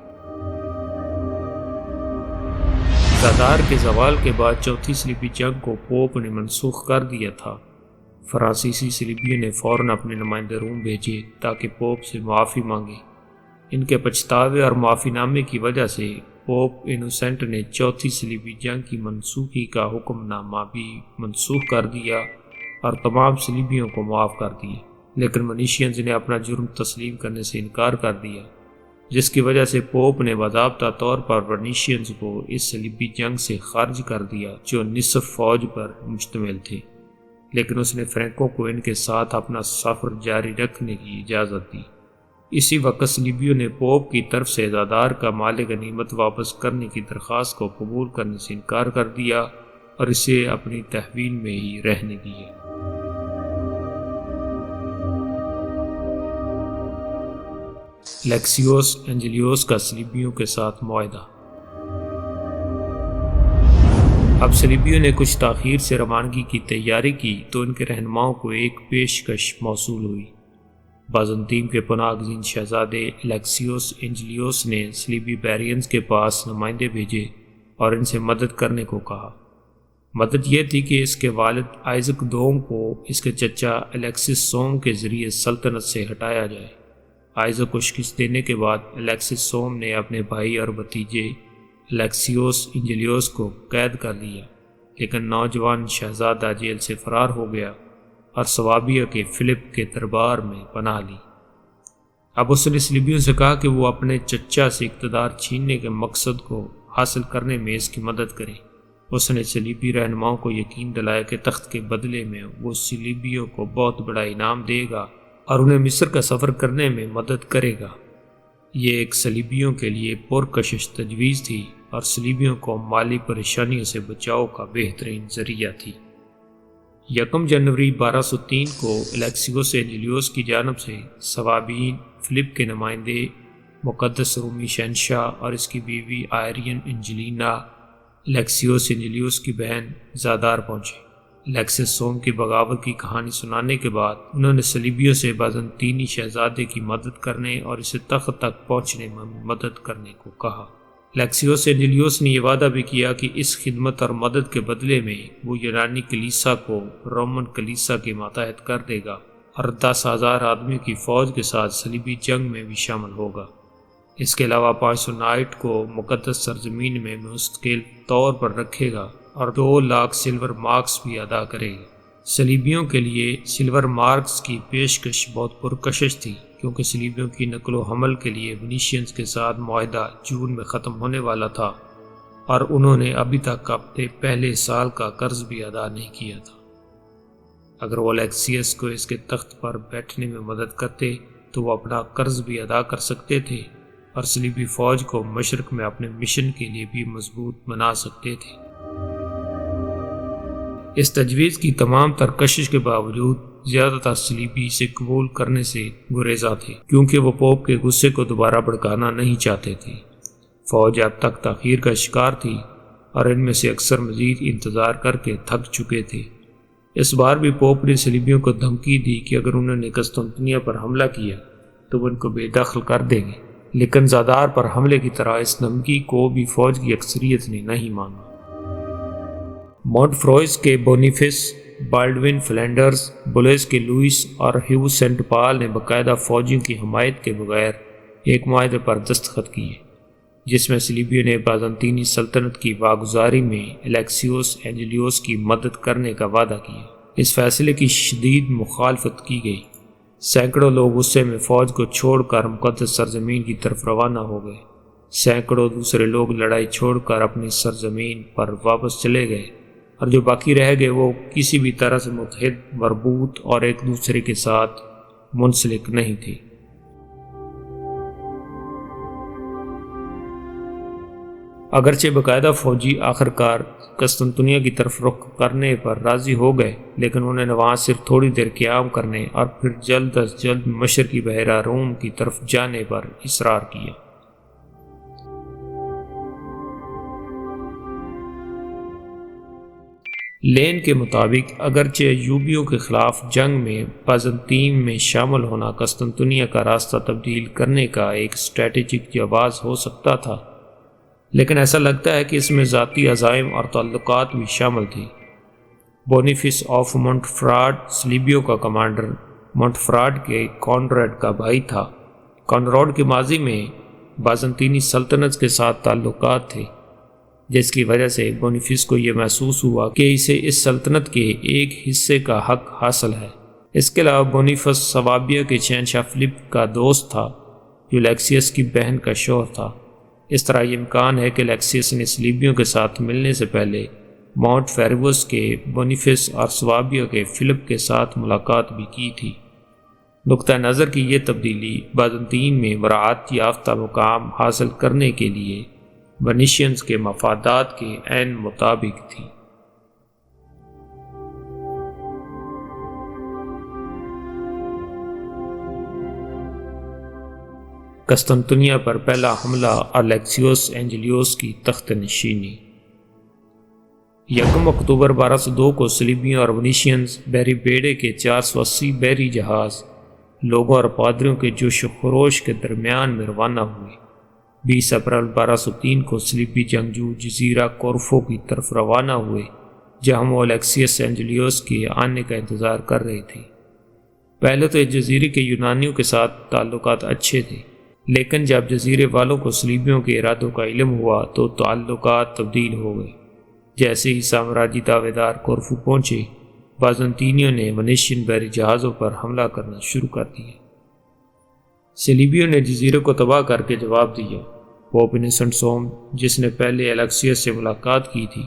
زادار کے زوال کے بعد چوتھی صلیبی جنگ کو پوپ نے منسوخ کر دیا تھا۔ فرانسیسی صلیبیوں نے فوراً اپنے نمائندے روم بھیجے تاکہ پوپ سے معافی مانگے۔ ان کے پچھتاوے اور معافی نامے کی وجہ سے پوپ انوسنٹ نے چوتھی صلیبی جنگ کی منسوخی کا حکم نامہ بھی منسوخ کر دیا اور تمام صلیبیوں کو معاف کر دیا، لیکن منیشینز نے اپنا جرم تسلیم کرنے سے انکار کر دیا، جس کی وجہ سے پوپ نے باضابطہ طور پر ونیشینز کو اس صلیبی جنگ سے خارج کر دیا جو نصف فوج پر مشتمل تھے، لیکن اس نے فرینکوں کو ان کے ساتھ اپنا سفر جاری رکھنے کی اجازت دی۔ اسی وقت صلیبیوں نے پوپ کی طرف سے ازادار کا مال غنیمت واپس کرنے کی درخواست کو قبول کرنے سے انکار کر دیا اور اسے اپنی تحویل میں ہی رہنے دیا۔ لیکسیوس اینجلیوس کا صلیبیوں کے ساتھ معاہدہ۔ اب صلیبیوں نے کچھ تاخیر سے روانگی کی تیاری کی تو ان کے رہنماؤں کو ایک پیشکش موصول ہوئی۔ بازنطین کے پناہ گزین شہزادے لیکسیوس اینجلیوس نے صلیبی بیرینز کے پاس نمائندے بھیجے اور ان سے مدد کرنے کو کہا۔ مدد یہ تھی کہ اس کے والد آئزک دوم کو اس کے چچا الیکسس سوم کے ذریعے سلطنت سے ہٹایا جائے۔ آئزک کو شکست دینے کے بعد الیکسس سوم نے اپنے بھائی اور بھتیجے لیکسیوس اینجلیوس کو قید کر لیا، لیکن نوجوان شہزادہ جیل سے فرار ہو گیا اور سوابیہ کے فلپ کے دربار میں پناہ لی۔ اب اس نے صلیبیوں سے کہا کہ وہ اپنے چچا سے اقتدار چھیننے کے مقصد کو حاصل کرنے میں اس کی مدد کریں۔ اس نے صلیبی رہنماؤں کو یقین دلایا کہ تخت کے بدلے میں وہ صلیبیوں کو بہت بڑا انعام دے گا اور انہیں مصر کا سفر کرنے میں مدد کرے گا۔ یہ ایک صلیبیوں کے لیے پرکشش تجویز تھی اور صلیبیوں کو مالی پریشانیوں سے بچاؤ کا بہترین ذریعہ تھی۔ 1 جنوری 1203 کو الیکسیوس اینجلیوس کی جانب سے صوابین فلپ کے نمائندے مقدس رومی شہنشاہ اور اس کی بیوی آئرین انجلینا الیکسیوس اینجلیوس کی بہن زادار پہنچے۔ الیکسس سوم کی بغاوت کی کہانی سنانے کے بعد انہوں نے صلیبیوں سے بازنطینی شہزادے کی مدد کرنے اور اسے تخت تک پہنچنے میں مدد کرنے کو کہا۔ لیکسیوس اینجلیوس نے یہ وعدہ بھی کیا کہ اس خدمت اور مدد کے بدلے میں وہ یونانی کلیسا کو رومن کلیسا کے ماتحت کر دے گا اور 10,000 آدمیوں کی فوج کے ساتھ صلیبی جنگ میں بھی شامل ہوگا۔ اس کے علاوہ 500 نائٹ کو مقدس سرزمین میں مستقل طور پر رکھے گا اور 2 لاکھ سلور مارکس بھی ادا کرے گا۔ صلیبیوں کے لیے سلور مارکس کی پیشکش بہت پرکشش تھی، کیونکہ صلیبیوں کی نقل و حمل کے لیے ونیشینز کے ساتھ معاہدہ جون میں ختم ہونے والا تھا اور انہوں نے ابھی تک اپنے پہلے سال کا قرض بھی ادا نہیں کیا تھا۔ اگر وہ الیکسیس کو اس کے تخت پر بیٹھنے میں مدد کرتے تو وہ اپنا قرض بھی ادا کر سکتے تھے اور صلیبی فوج کو مشرق میں اپنے مشن کے لیے بھی مضبوط بنا سکتے تھے۔ اس تجویز کی تمام ترکشش کے باوجود زیادہ تر صلیبی اسے قبول کرنے سے گریزاں تھے، کیونکہ وہ پوپ کے غصے کو دوبارہ بھڑکانا نہیں چاہتے تھے۔ فوج اب تک تاخیر کا شکار تھی اور ان میں سے اکثر مزید انتظار کر کے تھک چکے تھے۔ اس بار بھی پوپ نے صلیبیوں کو دھمکی دی کہ اگر انہوں نے قسطنطنیہ پر حملہ کیا تو وہ ان کو بے دخل کر دیں گے، لیکن زادار پر حملے کی طرح اس دھمکی کو بھی فوج کی اکثریت نے نہیں مانا۔ مونٹ فروئس کے بونیفیس، بالڈوین فلینڈرز، بولیس کے لوئس اور ہیو سینٹ پال نے باقاعدہ فوجیوں کی حمایت کے بغیر ایک معاہدے پر دستخط کیے، جس میں صلیبیوں نے بازنطینی سلطنت کی واگزاری میں الیکسیوس اینجلیوس کی مدد کرنے کا وعدہ کیا۔ اس فیصلے کی شدید مخالفت کی گئی۔ سینکڑوں لوگ غصے میں فوج کو چھوڑ کر مقدس سرزمین کی طرف روانہ ہو گئے۔ سینکڑوں دوسرے لوگ لڑائی چھوڑ کر اپنی سرزمین پر واپس چلے گئے، اور جو باقی رہ گئے وہ کسی بھی طرح سے متحد، مربوط اور ایک دوسرے کے ساتھ منسلک نہیں تھے۔ اگرچہ باقاعدہ فوجی آخرکار قسطنطنیہ کی طرف رخ کرنے پر راضی ہو گئے، لیکن انہوں نے وہاں صرف تھوڑی دیر قیام کرنے اور پھر جلد از جلد مشرقی بحیرہ روم کی طرف جانے پر اصرار کیا۔ لین کے مطابق اگرچہ ایوبیوں کے خلاف جنگ میں بازنطین میں شامل ہونا قسطنطنیہ کا راستہ تبدیل کرنے کا ایک اسٹریٹجک جواز ہو سکتا تھا، لیکن ایسا لگتا ہے کہ اس میں ذاتی عزائم اور تعلقات بھی شامل تھے۔ بونیفس آف مونٹفراڈ صلیبیوں کا کمانڈر مونٹفراڈ کے کانراڈ کا بھائی تھا۔ کانراڈ کے ماضی میں بازنطینی سلطنت کے ساتھ تعلقات تھے، جس کی وجہ سے بونیفس کو یہ محسوس ہوا کہ اسے اس سلطنت کے ایک حصے کا حق حاصل ہے۔ اس کے علاوہ بونیفس سوابیہ کے شہنشاہ فلپ کا دوست تھا، جو لیکسیس کی بہن کا شوہر تھا۔ اس طرح یہ امکان ہے کہ لیکسیس نے صلیبیوں کے ساتھ ملنے سے پہلے ماؤنٹ فیروس کے بونیفس اور سوابیہ کے فلپ کے ساتھ ملاقات بھی کی تھی۔ نقطہ نظر کی یہ تبدیلی بازنطین میں براعت یافتہ مقام حاصل کرنے کے لیے ونیشینز کے مفادات کے عین مطابق تھی۔ قسطنطنیہ پر پہلا حملہ اور الیکسیوس اینجلیوس کی تخت نشینی۔ یکم اکتوبر 1202 کو صلیبیوں اور ونیشینز بحری بیڑے کے 480 بحری جہاز لوگوں اور پادریوں کے جوش و خروش کے درمیان میں روانہ ہوئے۔ 20 اپریل 1203 کو صلیبی جنگجو جزیرہ کورفو کی طرف روانہ ہوئے، جہاں وہ الیکسیوس اینجلیوس کے آنے کا انتظار کر رہے تھے۔ پہلے تو اس جزیرے کے یونانیوں کے ساتھ تعلقات اچھے تھے، لیکن جب جزیرے والوں کو صلیبیوں کے ارادوں کا علم ہوا تو تعلقات تبدیل ہو گئے۔ جیسے ہی سامراجی دعوے دار کورفو پہنچے، بازنطینیوں نے ونیشین بحری جہازوں پر حملہ کرنا شروع کر دیا۔ صلیبیوں نے جزیرے کو تباہ کر کے جواب دیا۔ پوپ انوسنٹ سوم، جس نے پہلے الیکسیوس سے ملاقات کی تھی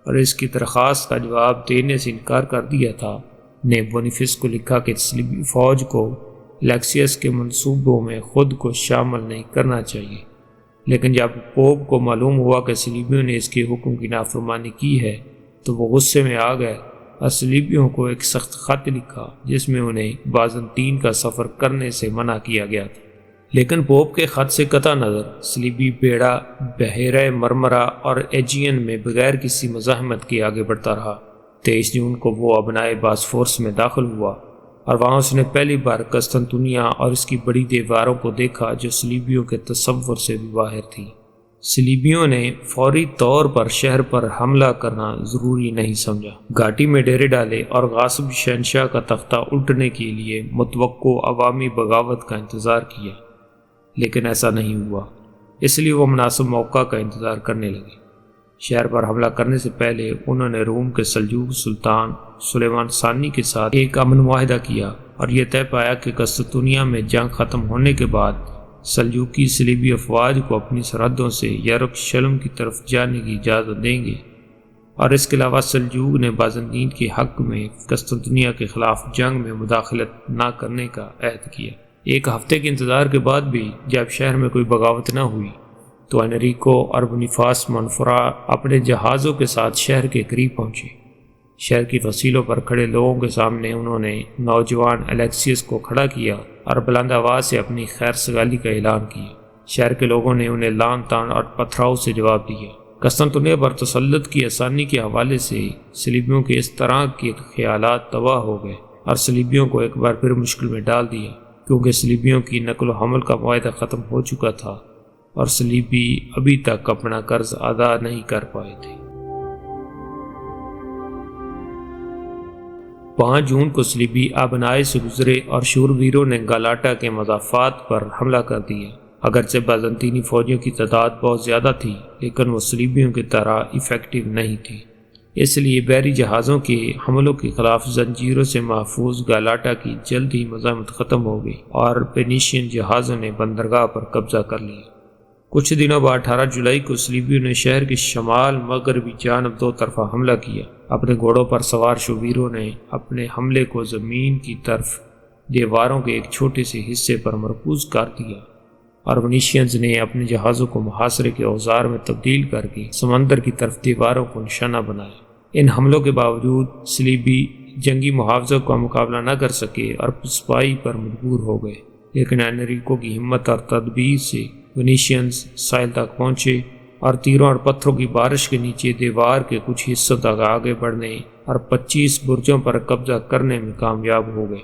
اور اس کی درخواست کا جواب دینے سے انکار کر دیا تھا، نے بونیفس کو لکھا کہ صلیبی فوج کو الیکسیوس کے منصوبوں میں خود کو شامل نہیں کرنا چاہیے۔ لیکن جب پوپ کو معلوم ہوا کہ صلیبیوں نے اس کے حکم کی نافرمانی کی ہے تو وہ غصے میں آ گئے اور صلیبیوں کو ایک سخت خط لکھا، جس میں انہیں بازنطین کا سفر کرنے سے منع کیا گیا تھا۔ لیکن پوپ کے خط سے قطع نظر صلیبی بیڑا بحیرہ مرمرا اور ایجین میں بغیر کسی مزاحمت کے آگے بڑھتا رہا۔ 23 جون کو وہ ابنائے باسفورس میں داخل ہوا اور وہاں اس نے پہلی بار قسطنطنیہ اور اس کی بڑی دیواروں کو دیکھا، جو صلیبیوں کے تصور سے بھی باہر تھی۔ صلیبیوں نے فوری طور پر شہر پر حملہ کرنا ضروری نہیں سمجھا، گھاٹی میں ڈیرے ڈالے اور غاصب شہنشاہ کا تختہ الٹنے کے لیے متوقع عوامی بغاوت کا انتظار کیا، لیکن ایسا نہیں ہوا۔ اس لیے وہ مناسب موقع کا انتظار کرنے لگے۔ شہر پر حملہ کرنے سے پہلے انہوں نے روم کے سلجوق سلطان سلیمان ثانی کے ساتھ ایک امن معاہدہ کیا اور یہ طے پایا کہ قسطنطنیہ میں جنگ ختم ہونے کے بعد سلجوقی صلیبی افواج کو اپنی سرحدوں سے یروشلم کی طرف جانے کی اجازت دیں گے، اور اس کے علاوہ سلجوق نے بازنطین کے حق میں قسطنطنیہ کے خلاف جنگ میں مداخلت نہ کرنے کا عہد کیا۔ ایک ہفتے کے انتظار کے بعد بھی جب شہر میں کوئی بغاوت نہ ہوئی تو انریکو اور بونیفاس مونفرا اپنے جہازوں کے ساتھ شہر کے قریب پہنچے۔ شہر کی فصیلوں پر کھڑے لوگوں کے سامنے انہوں نے نوجوان الیکسیوس کو کھڑا کیا اور بلند آواز سے اپنی خیر سگالی کا اعلان کیا۔ شہر کے لوگوں نے انہیں لان تان اور پتھراؤ سے جواب دیا۔ قسطنطنیہ پر تسلط کی آسانی کے حوالے سے صلیبیوں کے اس طرح کے خیالات تباہ ہو گئے اور صلیبیوں کو ایک بار پھر مشکل میں ڈال دیا، کیونکہ صلیبیوں کی نقل و حمل کا معاہدہ ختم ہو چکا تھا اور صلیبی ابھی تک اپنا قرض ادا نہیں کر پائے تھے۔ 5 جون کو صلیبی ابنائے سے گزرے اور شورویروں نے گالاٹا کے مضافات پر حملہ کر دیا۔ اگرچہ بازنطینی فوجیوں کی تعداد بہت زیادہ تھی، لیکن وہ صلیبیوں کی طرح افیکٹو نہیں تھی۔ اس لیے بحری جہازوں کے حملوں کے خلاف زنجیروں سے محفوظ گالاٹا کی جلد ہی مزاحمت ختم ہو گئی اور فینیشین جہازوں نے بندرگاہ پر قبضہ کر لیا۔ کچھ دنوں بعد 18 جولائی کو صلیبیوں نے شہر کی شمال مغربی جانب 2 طرفہ حملہ کیا۔ اپنے گھوڑوں پر سوار شوویروں نے اپنے حملے کو زمین کی طرف دیواروں کے ایک چھوٹے سے حصے پر مرکوز کر دیا، اور ونیشینز نے اپنے جہازوں کو محاصرے کے اوزار میں تبدیل کر کے سمندر کی طرف دیواروں کو نشانہ بنایا۔ ان حملوں کے باوجود صلیبی جنگی محافظوں کا مقابلہ نہ کر سکے اور پسپائی پر مجبور ہو گئے، لیکن انریکو کی ہمت اور تدبیر سے ونیشینز ساحل تک پہنچے اور تیروں اور پتھروں کی بارش کے نیچے دیوار کے کچھ حصوں تک آگے بڑھنے اور 25 برجوں پر قبضہ کرنے میں کامیاب ہو گئے۔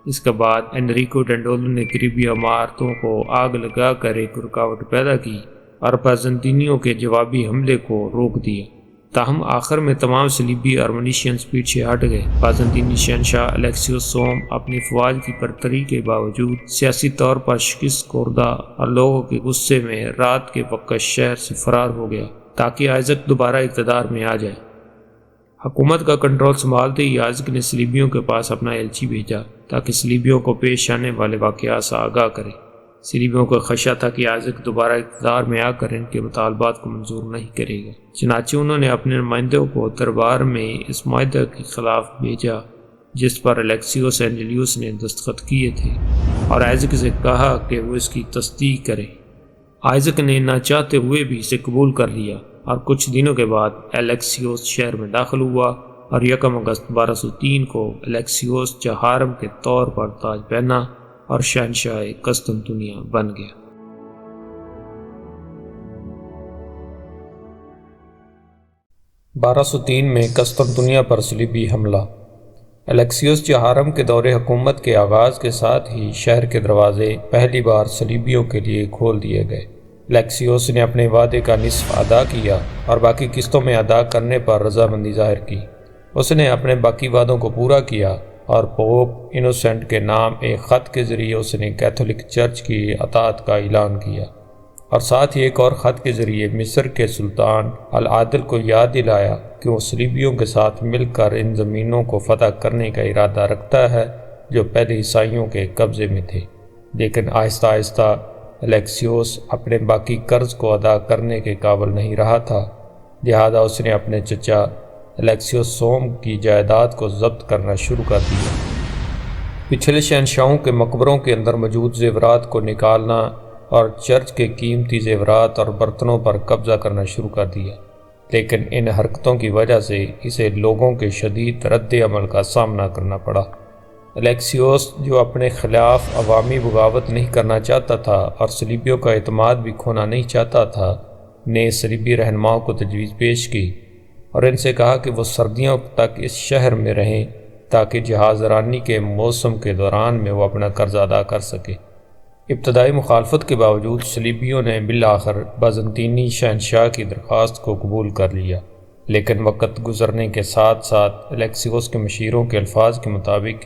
اس کے بعد انریکو ڈنڈولو نے قریبی عمارتوں کو آگ لگا کر ایک رکاوٹ پیدا کی اور بازنطینیوں کے جوابی حملے کو روک دیا۔ تاہم آخر میں تمام صلیبی آرمینیشینز پیچھے ہٹ گئے۔ بازنطینی شہنشاہ الیکسیوس سوم اپنی فوج کی برتری کے باوجود سیاسی طور پر شکست خوردہ اور لوگوں کے غصے میں رات کے وقت شہر سے فرار ہو گیا تاکہ آئزک دوبارہ اقتدار میں آ جائے۔ حکومت کا کنٹرول سنبھالتے ہی آئزک نے صلیبیوں کے پاس اپنا ایلچی بھیجا تاکہ صلیبیوں کو پیش آنے والے واقعات سے آگاہ کرے۔ صلیبیوں کو خدشہ تھا کہ آئزک دوبارہ اقتدار میں آ کر ان کے مطالبات کو منظور نہیں کرے گا، چنانچہ انہوں نے اپنے نمائندوں کو دربار میں اس معاہدے کے خلاف بھیجا جس پر الیکسیوس اینجلیوس نے دستخط کیے تھے، اور آئزک سے کہا کہ وہ اس کی تصدیق کرے۔ آئزک نے نہ چاہتے ہوئے بھی اسے قبول کر لیا، اور کچھ دنوں کے بعد الیکسیوس شہر میں داخل ہوا اور 1 اگست 1203 کو الیکسیوس چہارم کے طور پر تاج پہنا اور شہنشاہ قسطنطنیہ بن گیا۔ بارہ سو تین میں قسطنطنیہ پر صلیبی حملہ۔ الیکسیوس چہارم کے دور حکومت کے آغاز کے ساتھ ہی شہر کے دروازے پہلی بار صلیبیوں کے لیے کھول دیے گئے۔ الیکسیوس نے اپنے وعدے کا نصف ادا کیا اور باقی قسطوں میں ادا کرنے پر رضامندی ظاہر کی۔ اس نے اپنے باقی وعدوں کو پورا کیا اور پوپ انوسنٹ کے نام ایک خط کے ذریعے اس نے کیتھولک چرچ کی اطاعت کا اعلان کیا، اور ساتھ ہی ایک اور خط کے ذریعے مصر کے سلطان العادل کو یاد دلایا کہ وہ صلیبیوں کے ساتھ مل کر ان زمینوں کو فتح کرنے کا ارادہ رکھتا ہے جو پہلے عیسائیوں کے قبضے میں تھے۔ لیکن آہستہ آہستہ الیکسیوس اپنے باقی قرض کو ادا کرنے کے قابل نہیں رہا تھا، لہذا اس نے اپنے چچا الیکسیوس سوم کی جائیداد کو ضبط کرنا شروع کر دیا۔ پچھلے شہنشاہوں کے مقبروں کے اندر موجود زیورات کو نکالنا اور چرچ کے قیمتی زیورات اور برتنوں پر قبضہ کرنا شروع کر دیا، لیکن ان حرکتوں کی وجہ سے اسے لوگوں کے شدید رد عمل کا سامنا کرنا پڑا۔ الیکسیوس جو اپنے خلاف عوامی بغاوت نہیں کرنا چاہتا تھا اور صلیبیوں کا اعتماد بھی کھونا نہیں چاہتا تھا، نے صلیبی رہنماؤں کو تجویز پیش کی اور ان سے کہا کہ وہ سردیوں تک اس شہر میں رہیں تاکہ جہاز رانی کے موسم کے دوران میں وہ اپنا قرض ادا کر سکے۔ ابتدائی مخالفت کے باوجود صلیبیوں نے بالآخر بازنطینی شہنشاہ کی درخواست کو قبول کر لیا، لیکن وقت گزرنے کے ساتھ ساتھ الیکسیوس کے مشیروں کے الفاظ کے مطابق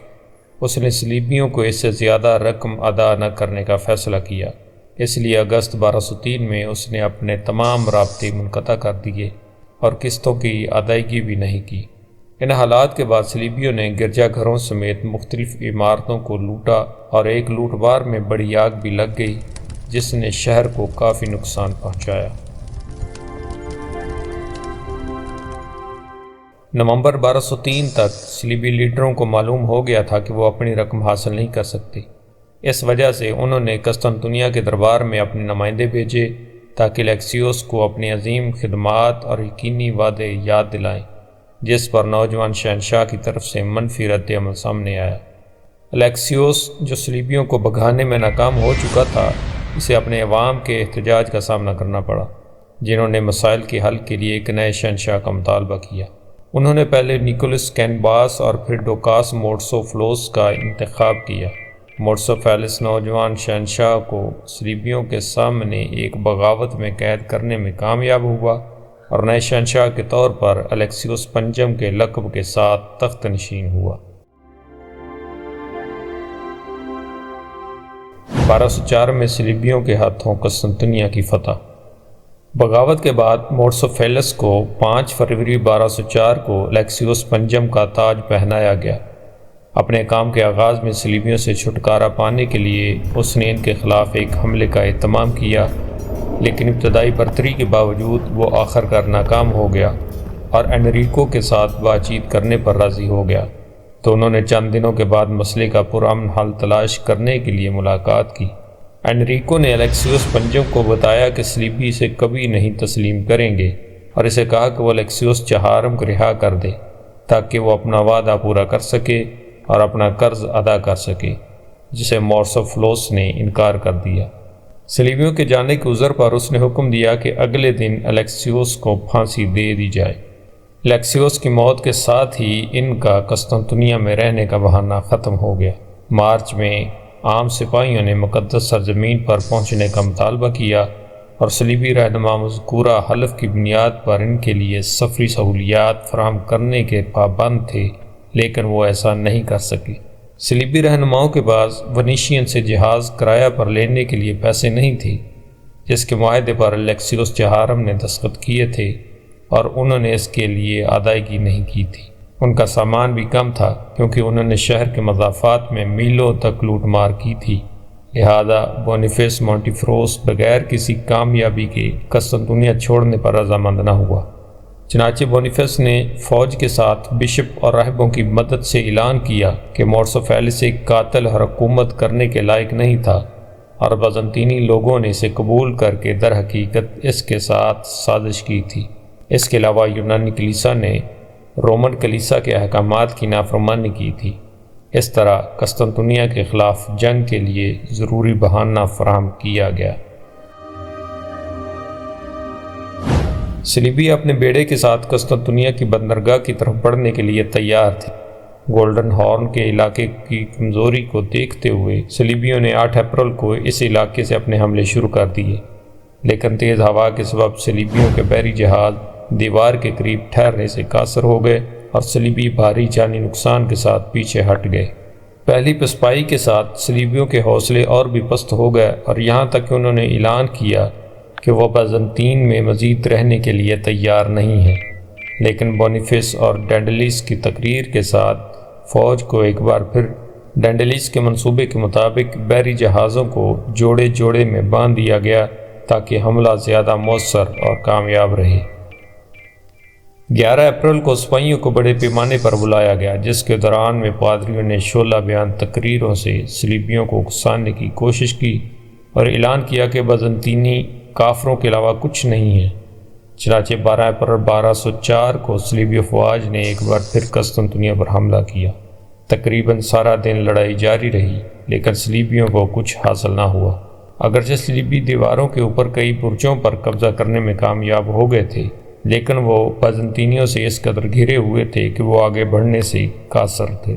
اس نے صلیبیوں کو اس سے زیادہ رقم ادا نہ کرنے کا فیصلہ کیا، اس لیے اگست 1203 میں اس نے اپنے تمام رابطے منقطع کر دیے اور قسطوں کی ادائیگی بھی نہیں کی۔ ان حالات کے بعد صلیبیوں نے گرجا گھروں سمیت مختلف عمارتوں کو لوٹا اور ایک لوٹ مار میں بڑی آگ بھی لگ گئی جس نے شہر کو کافی نقصان پہنچایا۔ نومبر 1203 تک صلیبی لیڈروں کو معلوم ہو گیا تھا کہ وہ اپنی رقم حاصل نہیں کر سکتے۔ اس وجہ سے انہوں نے قسطنطنیہ کے دربار میں اپنے نمائندے بھیجے تاکہ الیکسیوس کو اپنی عظیم خدمات اور یقینی وعدے یاد دلائیں، جس پر نوجوان شہنشاہ کی طرف سے منفی رد عمل سامنے آیا۔ الیکسیوس جو صلیبیوں کو بھگانے میں ناکام ہو چکا تھا، اسے اپنے عوام کے احتجاج کا سامنا کرنا پڑا، جنہوں نے مسائل کے حل کے لیے ایک نئے شہنشاہ کا مطالبہ کیا۔ انہوں نے پہلے نیکولس کینباس اور پھر ڈوکاس مورسوفلوس کا انتخاب کیا۔ مورسوفیلس نوجوان شہنشاہ کو صلیبیوں کے سامنے ایک بغاوت میں قید کرنے میں کامیاب ہوا اور نئے شہنشاہ کے طور پر الیکسیوس پنجم کے لقب کے ساتھ تخت نشین ہوا۔ 1204 میں صلیبیوں کے ہاتھوں قسطنطنیہ کی فتح۔ بغاوت کے بعد مورسوفیلس کو 5 فروری 1204 کو الیکسیوس پنجم کا تاج پہنایا گیا۔ اپنے کام کے آغاز میں صلیبیوں سے چھٹکارا پانے کے لیے اس نے ان کے خلاف ایک حملے کا اہتمام کیا، لیکن ابتدائی برتری کے باوجود وہ آخر کار ناکام ہو گیا اور انریکو کے ساتھ بات چیت کرنے پر راضی ہو گیا، تو انہوں نے چند دنوں کے بعد مسئلے کا پرامن حل تلاش کرنے کے لیے ملاقات کی۔ انریکو نے الیکسیوس پنجم کو بتایا کہ صلیبی اسے کبھی نہیں تسلیم کریں گے اور اسے کہا کہ وہ الیکسیوس چہارم کو رہا کر دے تاکہ وہ اپنا وعدہ پورا کر سکے اور اپنا قرض ادا کر سکے، جسے مورسوفلوس نے انکار کر دیا۔ صلیبیوں کے جانے کے عذر پر اس نے حکم دیا کہ اگلے دن الیکسیوس کو پھانسی دے دی جائے۔ الیکسیوس کی موت کے ساتھ ہی ان کا قسطنطنیہ میں رہنے کا بہانہ ختم ہو گیا۔ مارچ میں عام سپاہیوں نے مقدس سرزمین پر پہنچنے کا مطالبہ کیا، اور صلیبی رہنما مذکورہ حلف کی بنیاد پر ان کے لیے سفری سہولیات فراہم کرنے کے پابند تھے، لیکن وہ ایسا نہیں کر سکے۔ صلیبی رہنماؤں کے پاس ونیشین سے جہاز کرایہ پر لینے کے لیے پیسے نہیں تھے، جس کے معاہدے پر الیکسیوس چہارم نے دستخط کیے تھے، اور انہوں نے اس کے لیے ادائیگی نہیں کی تھی۔ ان کا سامان بھی کم تھا کیونکہ انہوں نے شہر کے مضافات میں میلوں تک لوٹ مار کی تھی، لہذا بونیفیس مونٹیفروس بغیر کسی کامیابی کے قسطنطنیہ چھوڑنے پر رضامند نہ ہوا۔ چنانچہ بونیفیس نے فوج کے ساتھ بشپ اور راہبوں کی مدد سے اعلان کیا کہ مورسوفیلس ایک قاتل اور حکومت کرنے کے لائق نہیں تھا، اور بازنطینی لوگوں نے اسے قبول کر کے در حقیقت اس کے ساتھ سازش کی تھی۔ اس کے علاوہ یونانی کلیسا نے رومن کلیسا کے احکامات کی نافرمانی کی تھی۔ اس طرح قسطنطنیہ کے خلاف جنگ کے لیے ضروری بہانہ فراہم کیا گیا۔ صلیبی اپنے بیڑے کے ساتھ قسطنطنیہ کی بندرگاہ کی طرف بڑھنے کے لیے تیار تھے۔ گولڈن ہارن کے علاقے کی کمزوری کو دیکھتے ہوئے صلیبیوں نے 8 اپریل کو اس علاقے سے اپنے حملے شروع کر دیے، لیکن تیز ہوا کے سبب صلیبیوں کے بحری جہاز دیوار کے قریب ٹھہرنے سے قاصر ہو گئے اور صلیبی بھاری جانی نقصان کے ساتھ پیچھے ہٹ گئے۔ پہلی پسپائی کے ساتھ صلیبیوں کے حوصلے اور بھی پست ہو گئے، اور یہاں تک کہ انہوں نے اعلان کیا کہ وہ بازنطین میں مزید رہنے کے لیے تیار نہیں ہیں۔ لیکن بونیفیس اور ڈینڈلیس کی تقریر کے ساتھ فوج کو ایک بار پھر ڈینڈلیس کے منصوبے کے مطابق بحری جہازوں کو جوڑے جوڑے میں باندھ دیا گیا تاکہ حملہ زیادہ مؤثر اور کامیاب رہے۔ 11 اپریل کو سپاہیوں کو بڑے پیمانے پر بلایا گیا، جس کے دوران میں پادریوں نے شعلہ بیان تقریروں سے صلیبیوں کو اکسانے کی کوشش کی اور اعلان کیا کہ بازنطینی کافروں کے علاوہ کچھ نہیں ہے۔ چنانچہ 12 اپریل 1204 کو صلیبی افواج نے ایک بار پھر قسطنطنیہ پر حملہ کیا۔ تقریباً سارا دن لڑائی جاری رہی، لیکن صلیبیوں کو کچھ حاصل نہ ہوا۔ اگرچہ صلیبی دیواروں کے اوپر کئی برجوں پر قبضہ کرنے میں کامیاب ہو گئے تھے، لیکن وہ بازنطینیوں سے اس قدر گھرے ہوئے تھے کہ وہ آگے بڑھنے سے قاصر تھے۔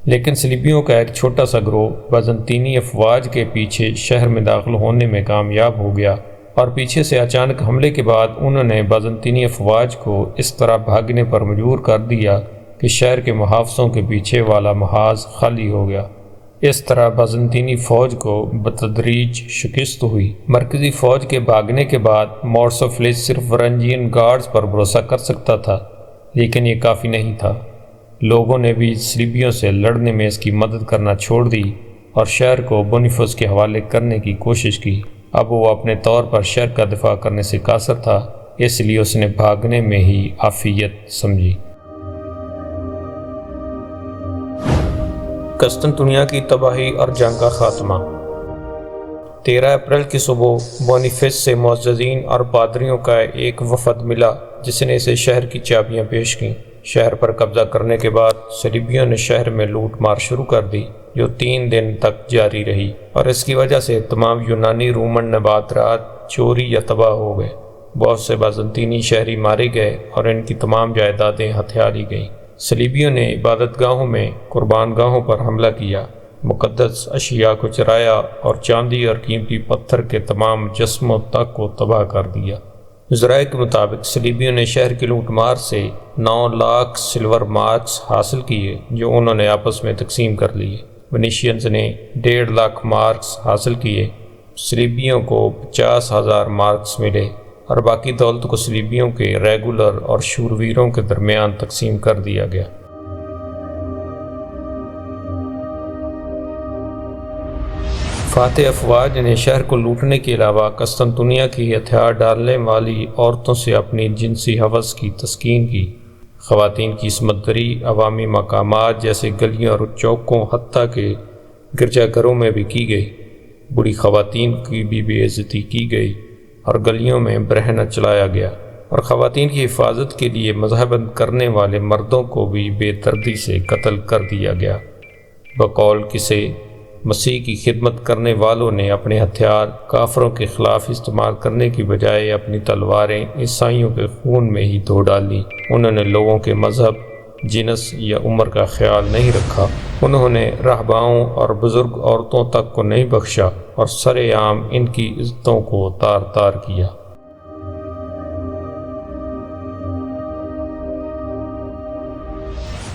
لیکن صلیبیوں کا ایک چھوٹا سا گروہ بازنطینی افواج کے پیچھے شہر میں داخل ہونے میں کامیاب ہو گیا، اور پیچھے سے اچانک حملے کے بعد انہوں نے بازنطینی افواج کو اس طرح بھاگنے پر مجبور کر دیا کہ شہر کے محافظوں کے پیچھے والا محاذ خالی ہو گیا۔ اس طرح بازنطینی فوج کو بتدریج شکست ہوئی۔ مرکزی فوج کے بھاگنے کے بعد مورسوفیلس صرف ورنجین گارڈز پر بھروسہ کر سکتا تھا، لیکن یہ کافی نہیں تھا۔ لوگوں نے بھی صلیبیوں سے لڑنے میں اس کی مدد کرنا چھوڑ دی اور شہر کو بونیفیس کے حوالے کرنے کی کوشش کی۔ اب وہ اپنے طور پر شہر کا دفاع کرنے سے قاصر تھا، اس لیے اس نے بھاگنے میں ہی عافیت سمجھی۔ قسطنطنیہ کی تباہی اور جنگ کا خاتمہ۔ 13 اپریل کی صبح بونیفیس سے معززین اور پادریوں کا ایک وفد ملا، جس نے اسے شہر کی چابیاں پیش کیں۔ شہر پر قبضہ کرنے کے بعد صلیبیوں نے شہر میں لوٹ مار شروع کر دی، جو 3 دن تک جاری رہی، اور اس کی وجہ سے تمام یونانی رومن نباترات چوری یا تباہ ہو گئے۔ بہت سے بازنطینی شہری مارے گئے اور ان کی تمام جائیدادیں ہتھیا لی گئیں۔ صلیبیوں نے عبادت گاہوں میں قربان گاہوں پر حملہ کیا، مقدس اشیاء کو چرایا اور چاندی اور قیمتی پتھر کے تمام مجسموں تک کو تباہ کر دیا۔ ذرائع کے مطابق صلیبیوں نے شہر کی لوٹ مار سے 9 لاکھ سلور مارکس حاصل کیے، جو انہوں نے آپس میں تقسیم کر لیے۔ ونیشینز نے 1.5 لاکھ مارکس حاصل کیے۔ صلیبیوں کو 50,000 مارکس ملے، اور باقی دولت کو صلیبیوں کے ریگولر اور شورویروں کے درمیان تقسیم کر دیا گیا۔ فاتح افواج نے شہر کو لوٹنے کے علاوہ قسطنطنیہ کی ہتھیار ڈالنے والی عورتوں سے اپنی جنسی ہوس کی تسکین کی۔ خواتین کی عصمت دری عوامی مقامات جیسے گلیوں اور چوکوں حتیٰ کہ گرجا گھروں میں بھی کی گئی۔ بوڑھی خواتین کی بھی بے عزتی کی گئی اور گلیوں میں برہنہ چلایا گیا، اور خواتین کی حفاظت کے لیے مذہبند کرنے والے مردوں کو بھی بے دردی سے قتل کر دیا گیا۔ بقول کسے مسیح کی خدمت کرنے والوں نے اپنے ہتھیار کافروں کے خلاف استعمال کرنے کی بجائے اپنی تلواریں عیسائیوں کے خون میں ہی دھو ڈالیں۔ انہوں نے لوگوں کے مذہب جنس یا عمر کا خیال نہیں رکھا۔ انہوں نے راہباؤں اور بزرگ عورتوں تک کو نہیں بخشا اور سر عام ان کی عزتوں کو تار تار کیا۔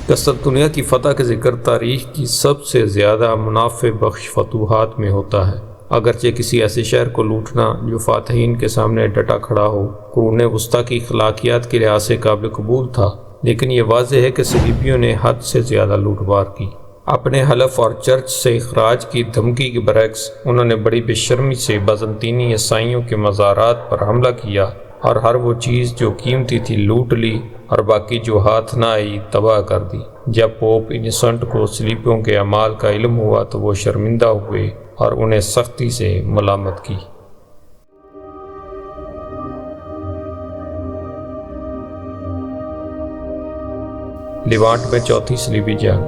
قسطنطنیہ کی فتح کا ذکر تاریخ کی سب سے زیادہ منافع بخش فتوحات میں ہوتا ہے۔ اگرچہ کسی ایسے شہر کو لوٹنا جو فاتحین کے سامنے ڈٹا کھڑا ہو قرون وسطیٰ کی اخلاقیات کے لحاظ سے قابل قبول تھا، لیکن یہ واضح ہے کہ صلیبیوں نے حد سے زیادہ لوٹ مار کی۔ اپنے حلف اور چرچ سے اخراج کی دھمکی کے برعکس انہوں نے بڑی بے شرمی سے بازنطینی عیسائیوں کے مزارات پر حملہ کیا اور ہر وہ چیز جو قیمتی تھی لوٹ لی اور باقی جو ہاتھ نہ آئی تباہ کر دی۔ جب پوپ انیسنٹ کو صلیبیوں کے اعمال کا علم ہوا تو وہ شرمندہ ہوئے اور انہیں سختی سے ملامت کی۔ لیوانٹ میں چوتھی صلیبی جنگ۔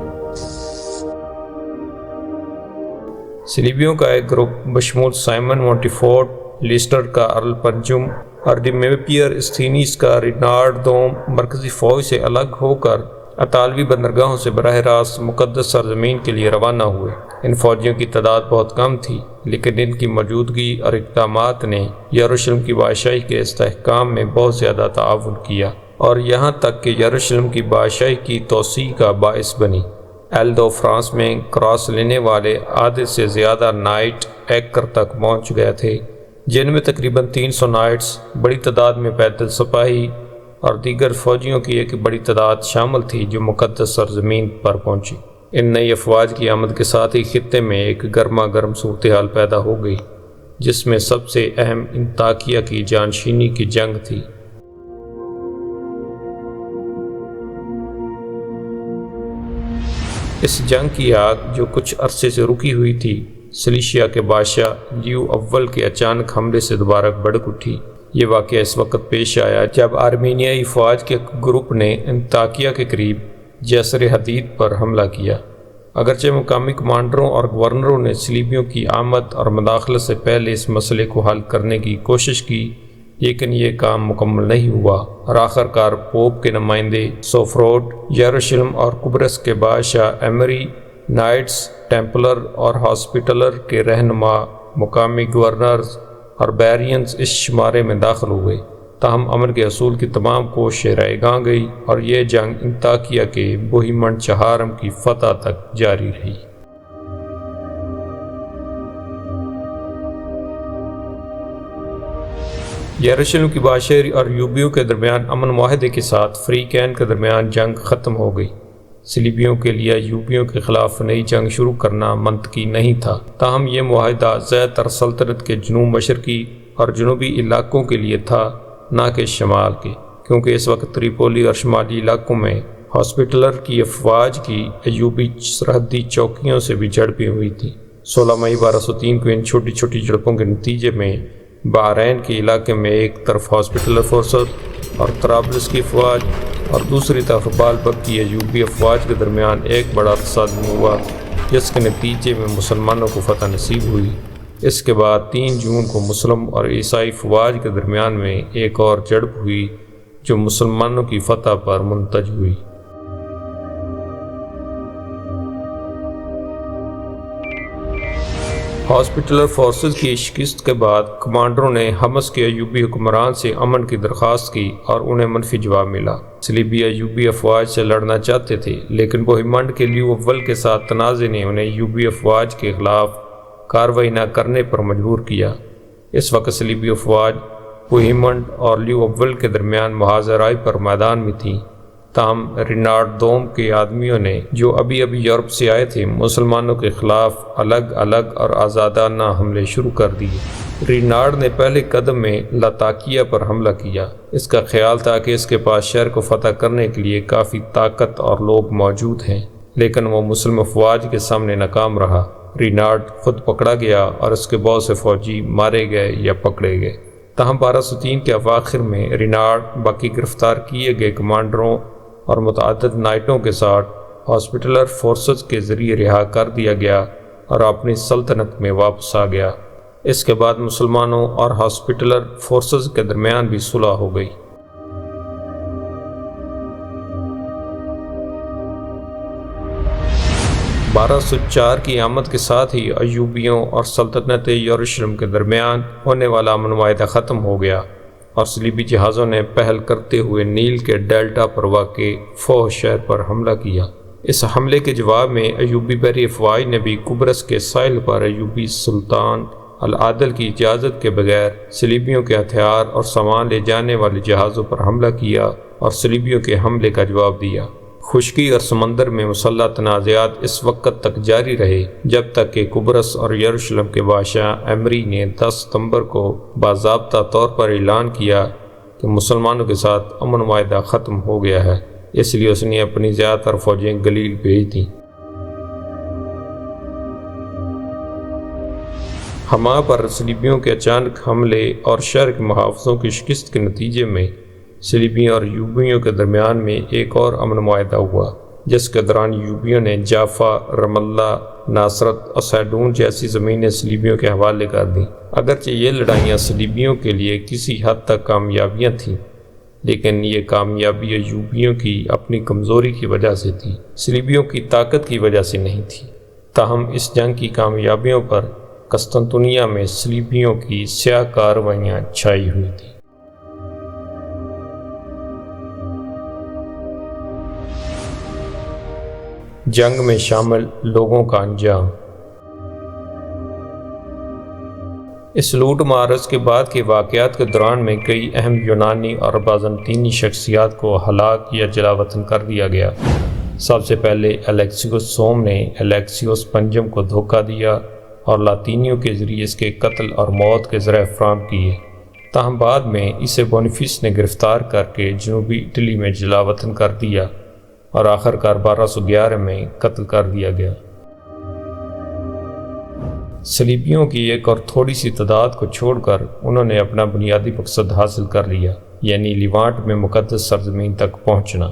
صلیبیوں کا ایک گروپ بشمول سائمن مونٹیفورٹ لیسٹر کا ارل پنجم اور ڈیمیپیر استھینیس کا رینارڈ دوم مرکزی فوج سے الگ ہو کر اطالوی بندرگاہوں سے براہ راست مقدس سرزمین کے لیے روانہ ہوئے۔ ان فوجیوں کی تعداد بہت کم تھی، لیکن ان کی موجودگی اور اقدامات نے یروشلم کی بادشاہی کے استحکام میں بہت زیادہ تعاون کیا اور یہاں تک کہ یروشلم کی بادشاہی کی توسیع کا باعث بنی۔ ایل دو فرانس میں کراس لینے والے آدھے سے زیادہ نائٹ ایکر تک پہنچ گئے تھے، جن میں تقریباً 300 نائٹس، بڑی تعداد میں پیدل سپاہی اور دیگر فوجیوں کی ایک بڑی تعداد شامل تھی جو مقدس سرزمین پر پہنچی۔ ان نئی افواج کی آمد کے ساتھ ہی خطے میں ایک گرما گرم صورتحال پیدا ہو گئی، جس میں سب سے اہم انطاکیہ کی جانشینی کی جنگ تھی۔ اس جنگ کی آگ جو کچھ عرصے سے رکی ہوئی تھی، سلیشیا کے بادشاہ لیو اول کے اچانک حملے سے دوبارہ بھڑک اٹھی۔ یہ واقعہ اس وقت پیش آیا جب آرمینیائی فوج کے گروپ نے انطاکیہ کے قریب جسر حدید پر حملہ کیا۔ اگرچہ مقامی کمانڈروں اور گورنروں نے صلیبیوں کی آمد اور مداخلت سے پہلے اس مسئلے کو حل کرنے کی کوشش کی، لیکن یہ کام مکمل نہیں ہوا اور آخر کار پوپ کے نمائندے سوفروڈ، یروشلم اور قبرص کے بادشاہ ایمری، نائٹس ٹیمپلر اور ہاسپٹلر کے رہنما، مقامی گورنرز اور بیرینز اس شمارے میں داخل ہوئے۔ تاہم امن کے اصول کی تمام کوششیں رائے گاں گئی اور یہ جنگ انطاکیہ کے بوہیمنڈ چہارم کی فتح تک جاری رہی۔ یروشلم کی بادشاہی اور یوبیوں کے درمیان امن معاہدے کے ساتھ فریقین کے درمیان جنگ ختم ہو گئی۔ صلیبیوں کے لیے یوبیوں کے خلاف نئی جنگ شروع کرنا منطقی نہیں تھا، تاہم یہ معاہدہ زیادہ تر سلطنت کے جنوب مشرقی اور جنوبی علاقوں کے لیے تھا، نہ کہ شمال کے، کیونکہ اس وقت تریپولی اور شمالی علاقوں میں ہاسپٹلر کی افواج کی ایوبی سرحدی چوکیوں سے بھی جھڑپیں ہوئی تھیں۔ 16 مئی 1203 کو ان چھوٹی چھوٹی جھڑپوں کے نتیجے میں بحرین کے علاقے میں ایک طرف ہاسپٹلر فورسز اور طرابلس کی افواج اور دوسری طرف بالبک کی ایوبی افواج کے درمیان ایک بڑا تصادم ہوا، جس کے نتیجے میں مسلمانوں کو فتح نصیب ہوئی۔ اس کے بعد 3 جون کو مسلم اور عیسائی افواج کے درمیان میں ایک اور جھڑپ ہوئی جو مسلمانوں کی فتح پر منتج ہوئی۔ ہاسپٹلر فورسز کی شکست کے بعد کمانڈروں نے حمص کے ایوبی حکمران سے امن کی درخواست کی اور انہیں منفی جواب ملا۔ صلیبی ایوبی افواج سے لڑنا چاہتے تھے، لیکن بوہیمنڈ کے لیو اول کے ساتھ تنازع نے انہیں ایوبی افواج کے خلاف کارروائی نہ کرنے پر مجبور کیا۔ اس وقت صلیبی افواج بوہیمنڈ اور لیو اول کے درمیان محاذ رائے پر میدان میں تھیں، تاہم رینارڈ دوم کے آدمیوں نے جو ابھی یورپ سے آئے تھے مسلمانوں کے خلاف الگ الگ اور آزادانہ حملے شروع کر دیے۔ رینارڈ نے پہلے قدم میں لاتاکیہ پر حملہ کیا۔ اس کا خیال تھا کہ اس کے پاس شہر کو فتح کرنے کے لیے کافی طاقت اور لوگ موجود ہیں، لیکن وہ مسلم افواج کے سامنے ناکام رہا۔ رینارڈ خود پکڑا گیا اور اس کے بہت سے فوجی مارے گئے یا پکڑے گئے۔ تاہم 1203 کے اواخر میں رینارڈ باقی گرفتار کیے گئے کمانڈروں اور متعدد نائٹوں کے ساتھ ہاسپٹلر فورسز کے ذریعے رہا کر دیا گیا اور اپنی سلطنت میں واپس آ گیا۔ اس کے بعد مسلمانوں اور ہاسپٹلر فورسز کے درمیان بھی صلح ہو گئی۔ 1204 کی آمد کے ساتھ ہی ایوبیوں اور سلطنت یروشلم کے درمیان ہونے والا امن معاہدہ ختم ہو گیا اور صلیبی جہازوں نے پہل کرتے ہوئے نیل کے ڈیلٹا پر واقع فوح شہر پر حملہ کیا۔ اس حملے کے جواب میں ایوبی بحری افواج نے بھی قبرص کے ساحل پر ایوبی سلطان العادل کی اجازت کے بغیر صلیبیوں کے ہتھیار اور سامان لے جانے والے جہازوں پر حملہ کیا اور صلیبیوں کے حملے کا جواب دیا۔ خشکی اور سمندر میں مسلح تنازعات اس وقت تک جاری رہے جب تک کہ قبرص اور یروشلم کے بادشاہ ایمری نے 10 ستمبر کو باضابطہ طور پر اعلان کیا کہ مسلمانوں کے ساتھ امن معاہدہ ختم ہو گیا ہے، اس لیے اس نے اپنی زیادہ تر فوجیں گلیل بھیج دیں۔ حما پر صلیبیوں کے اچانک حملے اور شہر کے محافظوں کی شکست کے نتیجے میں صلیبیوں اور ایوبیوں کے درمیان میں ایک اور امن معاہدہ ہوا، جس کے دوران ایوبیوں نے جافا، رم اللہ، ناصرت اور سیڈون جیسی زمینیں صلیبیوں کے حوالے کر دیں۔ اگرچہ یہ لڑائیاں صلیبیوں کے لیے کسی حد تک کامیابیاں تھیں، لیکن یہ کامیابی ایوبیوں کی اپنی کمزوری کی وجہ سے تھی، صلیبیوں کی طاقت کی وجہ سے نہیں تھی۔ تاہم اس جنگ کی کامیابیوں پر قسطنطنیہ میں صلیبیوں کی سیاہ کارروائیاں چھائی ہوئی تھیں۔ جنگ میں شامل لوگوں کا انجام۔ اس لوٹ مارچ کے بعد کے واقعات کے دوران میں کئی اہم یونانی اور بازنطینی شخصیات کو ہلاک یا جلا وطن کر دیا گیا۔ سب سے پہلے الیکسیوس سوم نے الیکسیوس پنجم کو دھوکہ دیا اور لاطینیوں کے ذریعے اس کے قتل اور موت کے ذرائع فراہم کیے۔ تاہم بعد میں اسے بونیفیس نے گرفتار کر کے جنوبی اٹلی میں جلا وطن کر دیا اور آخر کار 1211 میں قتل کر دیا گیا۔ صلیبیوں کی ایک اور تھوڑی سی تعداد کو چھوڑ کر انہوں نے اپنا بنیادی مقصد حاصل کر لیا، یعنی لیوانٹ میں مقدس سرزمین تک پہنچنا۔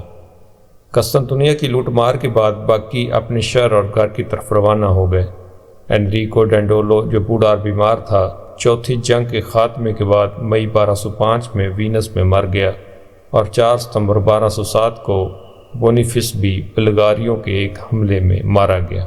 قسطنطنیہ کی لوٹ مار کے بعد باقی اپنے شہر اور گھر کی طرف روانہ ہو گئے۔ انریکو ڈینڈولو جو بوڑھا اور بیمار تھا، چوتھی جنگ کے خاتمے کے بعد مئی 1205 میں وینس میں مر گیا اور 4 ستمبر 1207 کو بونیفیس بھی بلغاریوں کے ایک حملے میں مارا گیا۔